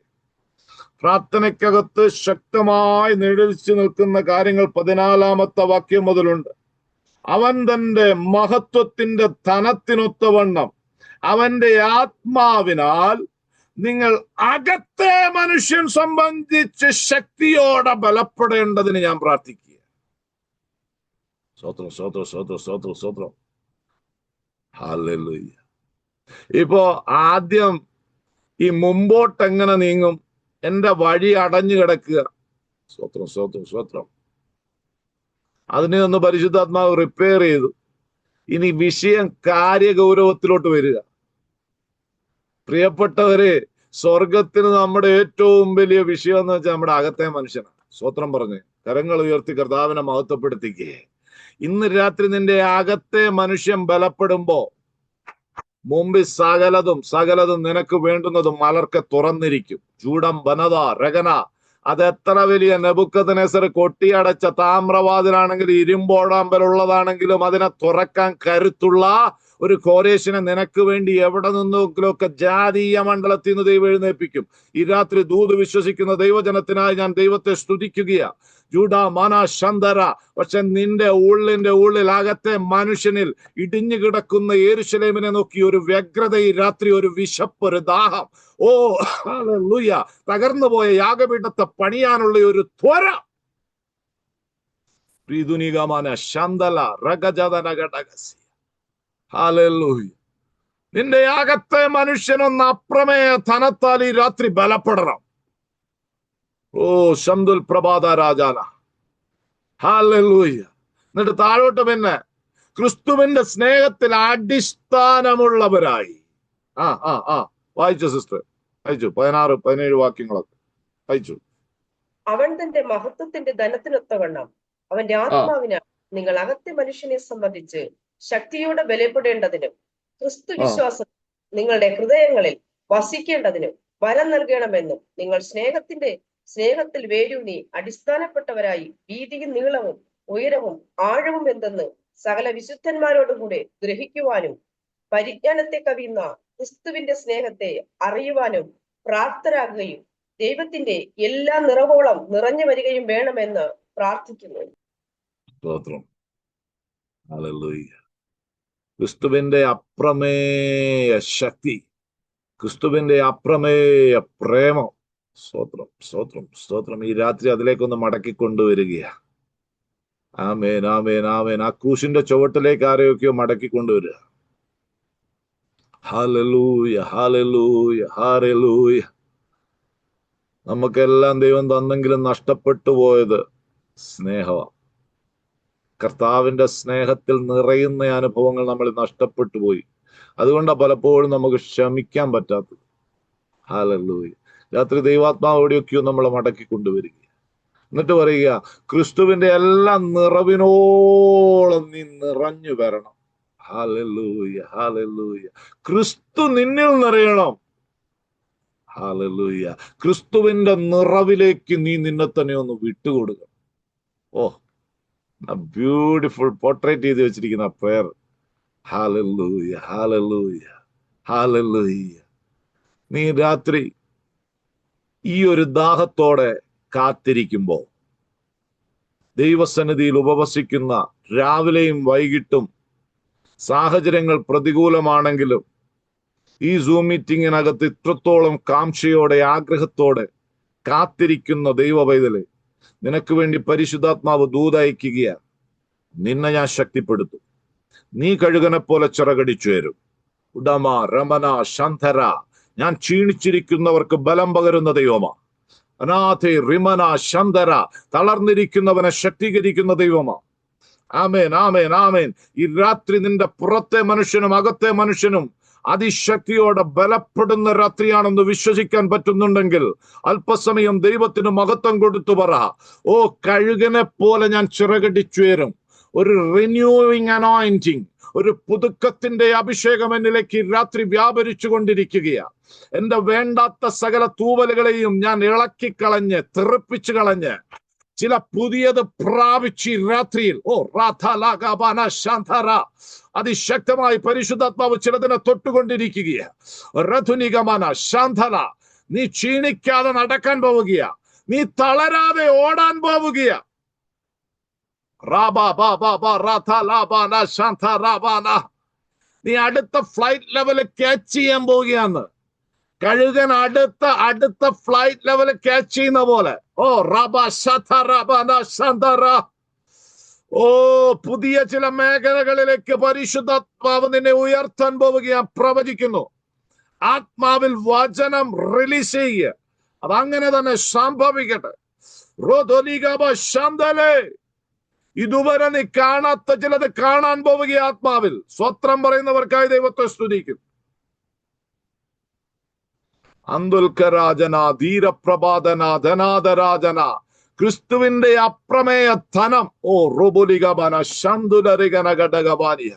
പ്രാർത്ഥനയ്ക്കകത്ത് ശക്തമായി നിഴലിച്ചു നിൽക്കുന്ന കാര്യങ്ങൾ 14-ാമത്തെ വാക്യം മുതലുണ്ട്. അവൻ തന്റെ മഹത്വത്തിന്റെ ധനത്തിനൊത്തവണ്ണം അവന്റെ ആത്മാവിനാൽ നിങ്ങൾ അകത്തെ മനുഷ്യൻ സംബന്ധിച്ച് ശക്തിയോടെ ബലപ്പെടേണ്ടതിന് ഞാൻ പ്രാർത്ഥിക്കുക. സ്തോത്രം, സ്തോത്രം, സ്തോത്രം, സ്തോത്രം, സ്തോത്രം. ഹല്ലേലൂയ. ഇപ്പോ ആദ്യം ഈ മുമ്പോട്ട് എങ്ങനെ നീങ്ങും? എന്റെ വഴി അടഞ്ഞു കിടക്കുക. സ്തോത്രം, സ്തോത്രം, സ്തോത്രം. അതിനെ ഒന്ന് പരിശുദ്ധാത്മാവ് റിപ്പയർ ചെയ്തു. ഇനി വിഷയം കാര്യഗൗരവത്തിലോട്ട് വരിക. പ്രിയപ്പെട്ടവരെ, സ്വർഗത്തിന് നമ്മുടെ ഏറ്റവും വലിയ വിഷയം എന്ന് വെച്ചാൽ നമ്മുടെ അകത്തെ മനുഷ്യനാണ്. സ്തോത്രം പറഞ്ഞ് കരങ്ങൾ ഉയർത്തി കർത്താവിനെ മഹത്വപ്പെടുത്തിക്കേ. ഇന്ന് രാത്രി നിന്റെ അകത്തെ മനുഷ്യൻ ബലപ്പെടുമ്പോ മുമ്പിൽ സകലതും നിനക്ക് വേണ്ടുന്നതും മലർക്കെ തുറന്നിരിക്കും. ചൂടം വനത രഗന. അത് എത്ര വലിയ നെബൂഖദ്നേസർ കൊട്ടിയടച്ച താമ്രവാതിലാണെങ്കിലും ഇരുമ്പോടാമ്പലുള്ളതാണെങ്കിലും അതിനെ തുറക്കാൻ കരുത്തുള്ള ഒരു കോരേശിനെ നിനക്ക് വേണ്ടി എവിടെ നിന്നെങ്കിലുമൊക്കെ ജാതീയ മണ്ഡലത്തിൽ നിന്ന് ദൈവം എഴുന്നേൽപ്പിക്കും. ഈ രാത്രി ദൂത് വിശ്വസിക്കുന്ന ദൈവജനത്തിനായി ഞാൻ ദൈവത്തെ സ്തുതിക്കുകയാ. ജൂഡ മന ശന്തര. പക്ഷെ നിന്റെ ഉള്ളിൽ അകത്തെ മനുഷ്യനിൽ ഇടിഞ്ഞു കിടക്കുന്ന യെരൂശലേമിനെ നോക്കി ഒരു വ്യഗ്രത, ഈ രാത്രി ഒരു വിശപ്പ്, ഒരു ദാഹം. ഓ ഹല്ലേലൂയ. തകർന്നു പോയ യാഗപീഠത്തെ പണിയാനുള്ള ഒരു ത്വര. ശന്തല രഗജതനഗടഗസി. ഹല്ലേലൂയ. നിന്റെ അകത്തെ മനുഷ്യനൊന്ന് അപ്രമേയ ധനത്താൽ ഈ രാത്രി ബലപ്പെടണം. ഓ ശംദുൽ പ്രഭാത രാജാന. ഹല്ലേലൂയ. എന്നിട്ട് താഴോട്ട് പിന്നെ ക്രിസ്തുവിന്റെ സ്നേഹത്തിൽ അടിസ്ഥാനമുള്ളവരായി. വായിച്ചു സിസ്റ്റർ, വായിച്ചു 16-17 വാക്യങ്ങളൊക്കെ വായിച്ചു.
അവൻ തന്റെ മഹത്വത്തിന്റെ ധനത്തിനൊത്തവണ്ണം അവന്റെ ആത്മാവിനാൽ നിങ്ങൾ അകത്തെ മനുഷ്യനെ സംബന്ധിച്ച് ശക്തിയോടെ ബലപ്പെടേണ്ടതിനും ക്രിസ്തു വിശ്വാസം നിങ്ങളുടെ ഹൃദയങ്ങളിൽ വസിക്കേണ്ടതിനും ബലം നൽകണമെന്നും നിങ്ങൾ സ്നേഹത്തിൽ വേരൂന്നി അടിസ്ഥാനപ്പെട്ടവരായി വീതിയും നീളവും ഉയരവും ആഴവും എന്തെന്ന് സകല വിശുദ്ധന്മാരോടുകൂടെ ഗ്രഹിക്കുവാനും പരിജ്ഞാനത്തെ കവിയുന്ന ക്രിസ്തുവിന്റെ സ്നേഹത്തെ അറിയുവാനും പ്രാപ്തരാകുകയും ദൈവത്തിന്റെ എല്ലാ നിറവോളം നിറഞ്ഞു വരികയും വേണമെന്ന് പ്രാർത്ഥിക്കുന്നു.
സ്തോത്രം. ഹല്ലേലൂയ. ക്രിസ്തുവിന്റെ അപ്രമേയ ശക്തി, ക്രിസ്തുവിന്റെ അപ്രമേയ പ്രേമം. സ്തോത്രം, സ്തോത്രം, സ്തോത്രം. ഈ രാത്രി അതിലേക്കൊന്ന് മടക്കിക്കൊണ്ടുവരികയാ. ആമേൻ, ആമേൻ, ആമേൻ. ആ ക്രൂശിന്റെ ചുവട്ടിലേക്ക് ആരെയൊക്കെയോ മടക്കിക്കൊണ്ടുവരിക. ഹല്ലേലൂയ, ഹല്ലേലൂയ, ഹല്ലേലൂയ. നമുക്കെല്ലാം ദൈവം തന്നെങ്കിലും നഷ്ടപ്പെട്ടു പോയത് സ്നേഹമാണ്. കർത്താവിന്റെ സ്നേഹത്തിൽ നിറയുന്ന അനുഭവങ്ങൾ നമ്മൾ നഷ്ടപ്പെട്ടു പോയി. അതുകൊണ്ടാണ് പലപ്പോഴും നമുക്ക് ക്ഷമിക്കാൻ പറ്റാത്തത്. ഹല്ലേലൂയ. രാത്രി ദൈവാത്മാവ് എവിടെയൊക്കെയോ നമ്മളെ മടക്കി കൊണ്ടുവരിക. എന്നിട്ട് പറയുക, ക്രിസ്തുവിന്റെ എല്ലാ നിറവിനോളം നീ നിറഞ്ഞു വരണം. Hallelujah, hallelujah. ക്രിസ്തു നിന്നിൽ നിറയണം. ഹല്ലേലൂയ. ക്രിസ്തുവിന്റെ നിറവിലേക്ക് നീ നിന്നെ തന്നെ ഒന്ന് വിട്ടുകൊടുക്കണം. ഓ, ബ്യൂട്ടിഫുൾ പോർട്രേറ്റ് ചെയ്ത് വെച്ചിരിക്കുന്ന പ്രയർ. ഹല്ലേലൂയ, ഹല്ലേലൂയ, ഹല്ലേലൂയ. നീ രാത്രി ഈ ഒരു ദാഹത്തോടെ കാത്തിരിക്കുമ്പോ, ദൈവസന്നിധിയിൽ ഉപവസിക്കുന്ന രാവിലെയും വൈകിട്ടും സാഹചര്യങ്ങൾ പ്രതികൂലമാണെങ്കിലും ഈ സൂം മീറ്റിങ്ങിനകത്ത് ഇത്രത്തോളം കാംക്ഷയോടെ ആഗ്രഹത്തോടെ കാത്തിരിക്കുന്ന ദൈവ പൈതലെ, നിനക്ക് വേണ്ടി പരിശുദ്ധാത്മാവ് ദൂതയക്കുകയാണ്. നിന്നെ ഞാൻ ശക്തിപ്പെടുത്തും. നീ കഴുകനെ പോലെ ചിറകടിച്ചുയരും. ഉടമ രമന ശന്ധര. ഞാൻ ക്ഷീണിച്ചിരിക്കുന്നവർക്ക് ബലം പകരുന്ന ദൈവമാ. അനാഥേ റിമന ശന്ധര. തളർന്നിരിക്കുന്നവനെ ശക്തീകരിക്കുന്ന ദൈവമാ. ആമേൻ, ആമേൻ, ആമേൻ. ഈ രാത്രി നിന്റെ പുറത്തെ മനുഷ്യനും അകത്തെ മനുഷ്യനും അതിശക്തിയോടെ ബലപ്പെടുന്ന രാത്രിയാണെന്ന് വിശ്വസിക്കാൻ പറ്റുന്നുണ്ടെങ്കിൽ അല്പസമയം ദൈവത്തിന് മഹത്വം കൊടുത്തു പറ. ഓ, കഴുകനെ പോലെ ഞാൻ ചിറകടിച്ചുയരും. ഒരു റിന്യൂവിങ് അനോയിന്റിങ്, ഒരു പുതുക്കത്തിന്റെ അഭിഷേകം എന്നിലേക്ക് രാത്രി വ്യാപരിച്ചു കൊണ്ടിരിക്കുകയാണ്. എന്റെ വേണ്ടാത്ത സകല തൂവലുകളെയും ഞാൻ ഇളക്കിക്കളഞ്ഞ് തെറിപ്പിച്ചു കളഞ്ഞ് ചില പുതിയത് പ്രാപിച്ച് രാത്രിയിൽ അതിശക്തമായി പരിശുദ്ധാത്മാവ് ചിലതിനെ തൊട്ടുകൊണ്ടിരിക്കുകയാണ്. രഥുനിഗമന ശാന്തല, നീ ക്ഷീണിക്കാതെ നടക്കാൻ പോവുകയാ, നീ തളരാതെ ഓടാൻ പോവുകയാ. നീ അടുത്ത ഫ്ലൈറ്റ് ലെവല് ക്യാച്ച് ചെയ്യാൻ പോവുകയാന്ന്. കഴുകൻ അടുത്ത ഫ്ലൈറ്റ് ലെവല് ക്യാച്ച് ചെയ്യുന്ന പോലെ. പുതിയ ചില മേഖലകളിലേക്ക് പരിശുദ്ധാത്മാവ് നിന്നെ ഉയർത്താൻ പോവുകയാ. പ്രവചിക്കുന്നു, ആത്മാവിൽ വചനം റിലീസ് ചെയ്യുക. അതങ്ങനെ തന്നെ സംഭവിക്കട്ടെ. ഇതുവരെ നീ കാണാത്ത ചിലത് കാണാൻ പോവുക ആത്മാവിൽ. സ്വത്രം പറയുന്നവർക്കായി ദൈവത്തെ സ്തുതിക്കും. അന്തുൽക്കരാജന, ധീരപ്രഭാതന, ധനാദരാജന, ക്രിസ്തുവിന്റെ അപ്രമേയ ധനം. റുബുലിഗബന ശന്തുലരിഗന ഘടകബാനിയ.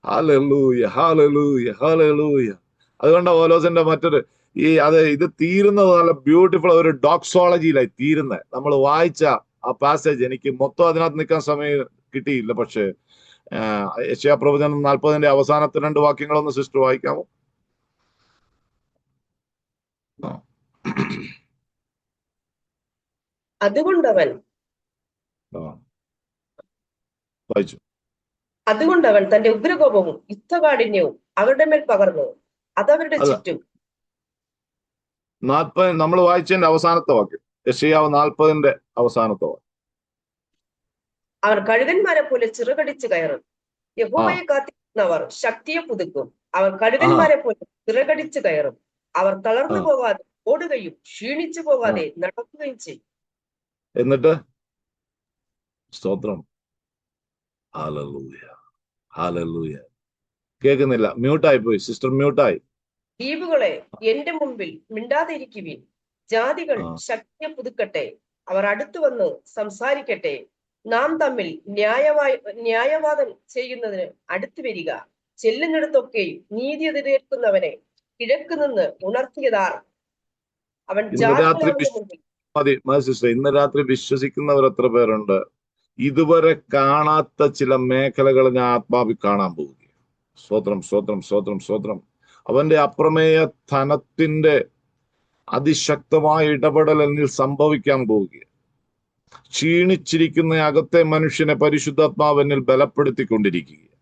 ഹല്ലേലൂയ, ഹല്ലേലൂയ, ഹല്ലേലൂയ. അതുകൊണ്ട് പൗലോസിന്റെ മറ്റൊരു ഇത് തീരുന്നത് നല്ല ബ്യൂട്ടിഫുൾ ഒരു ഡോക്സോളജിയിലായി തീരുന്നത്. നമ്മൾ വായിച്ച ആ പാസേജ്, എനിക്ക് മൊത്തം അതിനകത്ത് നിൽക്കാൻ സമയം കിട്ടിയില്ല. പക്ഷേ യെശയ്യാ പ്രവചനം 40 അവസാനത്തെ 2 വാക്യങ്ങളൊന്ന് സിസ്റ്റർ വായിക്കാമോ?
അതുകൊണ്ടവൻ തന്റെ ഉഗ്രകോപവും യുദ്ധകാഠിന്യവും അവരുടെ മേൽ പകർന്നു, അതവരുടെ ചുറ്റും.
40 നമ്മൾ വായിച്ചതിന്റെ അവസാനത്തെ വാക്യം, യെശയ്യാവ് 40 അവസാനത്തെ വാക്യം.
അവർ കഴുകന്മാരെ പോലെ ചിറകടിച്ചു കയറും, യഹോവയെ കാത്തിരിക്കുന്നവർ ശക്തിയെ പുതുക്കും. അവർ കഴുകന്മാരെ പോലെ ചിറകടിച്ചു കയറും, അവർ തളർന്നു പോകാതെ ഓടുകയും ക്ഷീണിച്ചു പോകാതെ നടക്കുകയും ചെയ്യും.
എന്നിട്ട് സ്തോത്രം. Hallelujah, hallelujah. കേൾക്കുന്നില്ല, മ്യൂട്ടായി പോയി സിസ്റ്റർ, മ്യൂട്ടായി.
ദ്വീപുകളെ എന്റെ മുമ്പിൽ മിണ്ടാതിരിക്കുവിൻ, ജാതികൾ ശക്തിയെ പുതുക്കട്ടെ, അവർ അടുത്തു വന്ന് സംസാരിക്കട്ടെ. നാം തമ്മിൽ ന്യായവാദം ചെയ്യുന്നതിന് അടുത്തു വരിക. ചെല്ലുന്നിടത്തൊക്കെയും നീതി എതിരേൽക്കുന്നവനെ കിഴക്ക് നിന്ന് ഉണർത്തിയതാർ. അവൻ
ഇന്ന് രാത്രി വിശ്വസിക്കുന്നവർ എത്ര പേരുണ്ട്? ഇതുവരെ കാണാത്ത ചില മേഖലകൾ ഞാൻ ആത്മാവിൽ കാണാൻ പോവുകയാണ്. സ്തോത്രം, സ്തോത്രം, സ്തോത്രം, സ്തോത്രം. അവന്റെ അപ്രമേയ ധനത്തിന്റെ അതിശക്തമായ ഇടപെടൽ എന്നിൽ സംഭവിക്കാൻ പോവുകയാണ്. ക്ഷീണിച്ചിരിക്കുന്ന അകത്തെ മനുഷ്യനെ പരിശുദ്ധാത്മാവ് എന്നിൽ ബലപ്പെടുത്തിക്കൊണ്ടിരിക്കുകയാണ്.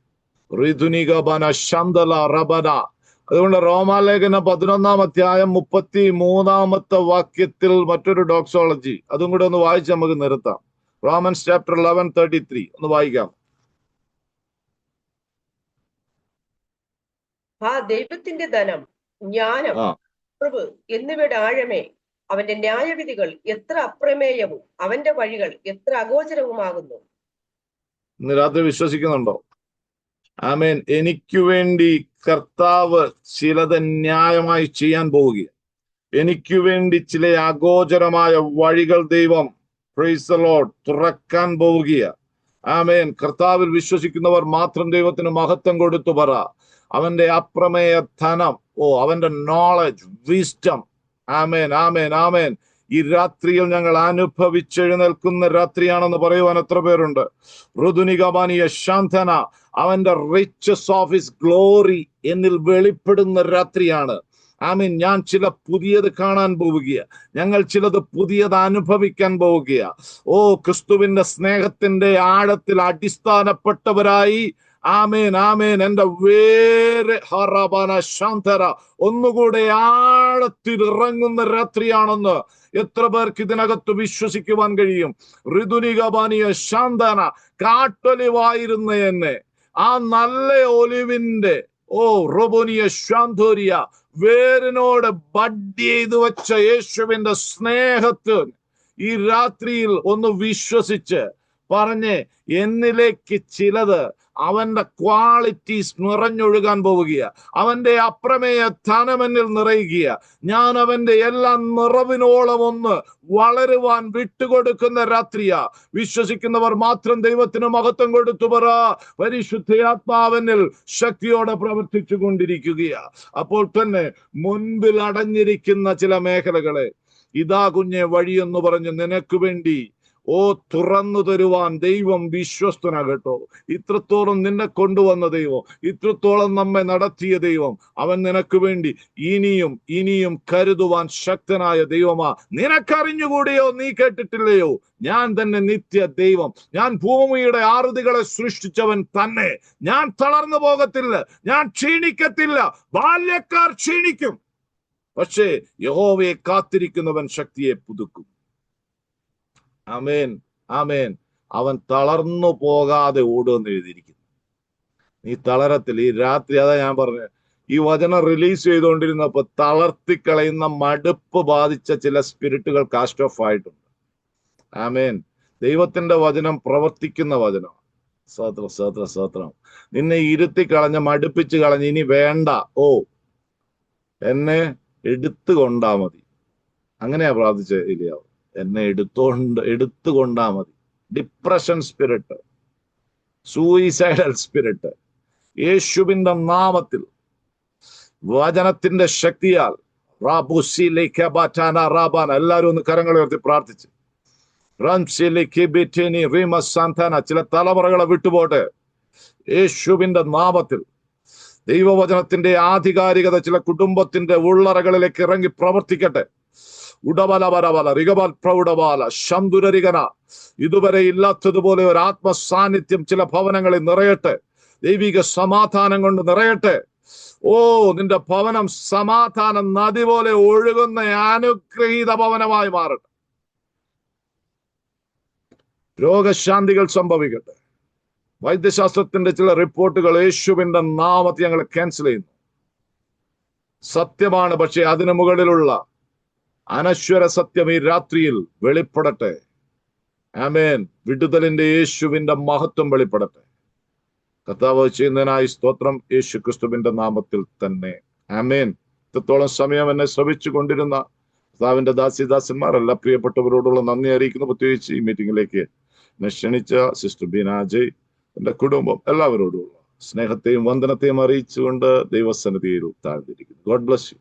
അതുകൊണ്ട് റോമാലേഖനം 11 33 വാക്യത്തിൽ മറ്റൊരു ഡോക്സോളജി, അതും കൂടെ ഒന്ന് വായിച്ച് നമുക്ക് നിർത്താം. റോമൻസ് ചാപ്റ്റർ 11:33 ഒന്ന് വായിക്കാം.
ദൈവത്തിന്റെ ധനം, ജ്ഞാനം, അറിവ് എന്നിവയുടെ ആഴമേ, അവന്റെ ന്യായവിധികൾ എത്ര അപ്രമേയവും അവന്റെ വഴികൾ എത്ര അഗോചരവുമാകുന്നു.
ഇന്ന് രാത്രി വിശ്വസിക്കുന്നുണ്ടോ? ആമേൻ. എനിക്ക് വേണ്ടി കർത്താവ് ചിലത് ന്യായമായി ചെയ്യാൻ പോവുകയാണ്. എനിക്ക് വേണ്ടി ചില അഗോചരമായ വഴികൾ ദൈവം പ്രൈസ് ദി ലോർഡ് തുറക്കാൻ പോവുകയാണ്. ആമേൻ. കർത്താവിൽ വിശ്വസിക്കുന്നവർ മാത്രം ദൈവത്തിന് മഹത്വം കൊടുത്തു പറ. അവന്റെ അപ്രമേയ ധനം, അവന്റെ നോളജ്, വിസ്ഡം. ആമേൻ, ആമേൻ, ആമേൻ. ഈ രാത്രിയിൽ ഞങ്ങൾ അനുഭവിച്ചെഴുന്നേൽക്കുന്ന രാത്രിയാണെന്ന് പറയുവാൻ എത്ര പേരുണ്ട്? ഋതുനികമാനിയ ശാന്തന, അവന്റെ റിച്ചസ് ഓഫ് ഹിസ് ഗ്ലോറി എന്നിൽ വെളിപ്പെടുന്ന രാത്രിയാണ്. ആമീൻ. ഞാൻ ചില പുതിയത് കാണാൻ പോവുകയാണ്. ഞങ്ങൾ ചിലത് പുതിയത് അനുഭവിക്കാൻ പോവുകയാണ്. ക്രിസ്തുവിന്റെ സ്നേഹത്തിന്റെ ആഴത്തിൽ അടിസ്ഥാനപ്പെട്ടവരായി. ആമേൻ, ആമേൻ. എന്റെ വേറെ ഹറബന ശാന്തര ഒന്നുകൂടെ ആഴത്തിൽ ഇറങ്ങുന്ന രാത്രിയാണെന്ന് എത്ര പേർക്ക് ഇതിനകത്ത് വിശ്വസിക്കുവാൻ കഴിയും? ഋതുനികബാനിയ ശാന്തന, കാട്ടൊലിവായിരുന്ന എന്നെ ആ നല്ല ഒലിവിന്റെ റൊബോനിയ ശാന്തോരിയ വേരിനോട് ബഡ് ചെയ്ത് വെച്ച യേശുവിന്റെ സ്നേഹത്തിൽ ഈ രാത്രിയിൽ ഒന്ന് വിശ്വസിച്ച് പറഞ്ഞ് എന്നിലേക്ക് ചിലത് അവന്റെ ക്വാളിറ്റീസ് നിറഞ്ഞൊഴുകാൻ പോവുകയാ. അവന്റെ അപ്രമേയ ധനമെന്നിൽ നിറയുകയാ. ഞാൻ അവന്റെ എല്ലാ നിറവിനോളം ഒന്ന് വളരുവാൻ വിട്ടുകൊടുക്കുന്ന രാത്രിയാ. വിശ്വസിക്കുന്നവർ മാത്രം ദൈവത്തിന് മഹത്വം കൊടുത്തു പറ. പരിശുദ്ധാത്മാവെന്നിൽ ശക്തിയോടെ പ്രവർത്തിച്ചു കൊണ്ടിരിക്കുകയാ. അപ്പോൾ തന്നെ മുൻപിൽ അടഞ്ഞിരിക്കുന്ന ചില മേഖലകളെ ഇതാ കുഞ്ഞെ വഴിയെന്ന് പറഞ്ഞ് നിനക്ക് വേണ്ടി തുറന്നു തരുവാൻ ദൈവം വിശ്വസ്തനാകട്ടോ. ഇത്രത്തോളം നിന്നെ കൊണ്ടുവന്ന ദൈവം, ഇത്രത്തോളം നമ്മെ നടത്തിയ ദൈവം, അവൻ നിനക്ക് വേണ്ടി ഇനിയും ഇനിയും കരുതുവാൻ ശക്തനായ ദൈവമാ. നിനക്കറിഞ്ഞുകൂടിയോ? നീ കേട്ടിട്ടില്ലയോ? ഞാൻ തന്നെ നിത്യ ദൈവം, ഞാൻ ഭൂമിയുടെ ആറുതികളെ സൃഷ്ടിച്ചവൻ തന്നെ. ഞാൻ തളർന്നു പോകത്തില്ല, ഞാൻ ക്ഷീണിക്കത്തില്ല. ബാല്യക്കാർ ക്ഷീണിക്കും, പക്ഷേ യഹോവയെ കാത്തിരിക്കുന്നവൻ ശക്തിയെ പുതുക്കും. ആമേൻ, ആമേൻ. അവൻ തളർന്നു പോകാതെ ഓടുമെന്ന് എഴുതിയിരിക്കുന്നു. നീ തളരത്തില്ല. ഈ രാത്രി അതാ ഞാൻ പറഞ്ഞത്, ഈ വചനം റിലീസ് ചെയ്തുകൊണ്ടിരുന്നപ്പോ തളർത്തിക്കളയുന്ന മടുപ്പ് ബാധിച്ച ചില സ്പിരിറ്റുകൾ കാസ്റ്റ് ഓഫ് ആയിട്ടുണ്ട്. ആമേൻ. ദൈവത്തിന്റെ വചനം പ്രവർത്തിക്കുന്ന വചനം. സ്തോത്രം, സ്തോത്രം, സ്തോത്രം. നിന്നെ ഇരുത്തി കളഞ്ഞ, മടുപ്പിച്ച് കളഞ്ഞ് ഇനി വേണ്ട, എന്നെ എടുത്തുകൊണ്ടാ മതി. അങ്ങനെയാ പ്രാർത്ഥിച്ച എലിയാവ്. എന്നെ എടുത്തുകൊണ്ടാ മതി. ഡിപ്രഷൻ സ്പിരിറ്റ്, സൂയിസൈഡൽ സ്പിരിറ്റ്, യേശുവിന്റെ നാമത്തിൽ വചനത്തിന്റെ ശക്തിയാൽ എല്ലാവരും ഒന്ന് കരങ്ങളെ ഉയർത്തി പ്രാർത്ഥിച്ച് ചില തലമുറകളെ വിട്ടുപോട്ടെ. യേശുവിന്റെ നാമത്തിൽ ദൈവവചനത്തിന്റെ ആധികാരികത ചില കുടുംബത്തിന്റെ ഉള്ളറകളിലേക്ക് ഇറങ്ങി പ്രവർത്തിക്കട്ടെ. ഇതുവരെ ഇല്ലാത്തതുപോലെ ഒരു ആത്മസാന്നിധ്യം ചില ഭവനങ്ങളിൽ നിറയട്ടെ. ദൈവിക സമാധാനം കൊണ്ട് നിറയട്ടെ. നിന്റെ ഭവനം സമാധാനം നദി പോലെ ഒഴുകുന്ന അനുഗ്രഹീത ഭവനമായി മാറട്ടെ. രോഗശാന്തികൾ സംഭവിക്കട്ടെ. വൈദ്യശാസ്ത്രത്തിന്റെ ചില റിപ്പോർട്ടുകൾ യേശുവിന്റെ നാമത്തിൽ ഞങ്ങൾ ക്യാൻസൽ ചെയ്യുന്നു. സത്യമാണ്, പക്ഷെ അതിനു മുകളിലുള്ള അനശ്വര സത്യം ഈ രാത്രിയിൽ വെളിപ്പെടട്ടെ. ആമേൻ. വിടുതലിന്റെ യേശുവിന്റെ മഹത്വം വെളിപ്പെടട്ടെ. കർത്താവ് ചെയ്യുന്നതിനായി സ്തോത്രം, യേശു ക്രിസ്തുവിന്റെ നാമത്തിൽ തന്നെ. ആമേൻ. ഇത്രത്തോളം സമയം എന്നെ ശ്രവിച്ചു കൊണ്ടിരുന്ന കർത്താവിന്റെ ദാസിദാസന്മാർ എല്ലാ പ്രിയപ്പെട്ടവരോടുള്ള നന്ദി അറിയിക്കുന്നു. പ്രത്യേകിച്ച് ഈ മീറ്റിംഗിലേക്ക് എന്നെ ക്ഷണിച്ച സിസ്റ്റർ ബീനാജയ്, എന്റെ കുടുംബം, എല്ലാവരോടുമുള്ള സ്നേഹത്തെയും വന്ദനത്തെയും അറിയിച്ചുകൊണ്ട് ദൈവസന്നിധിയിൽ താഴ്ന്നിരിക്കുന്നു. God bless you.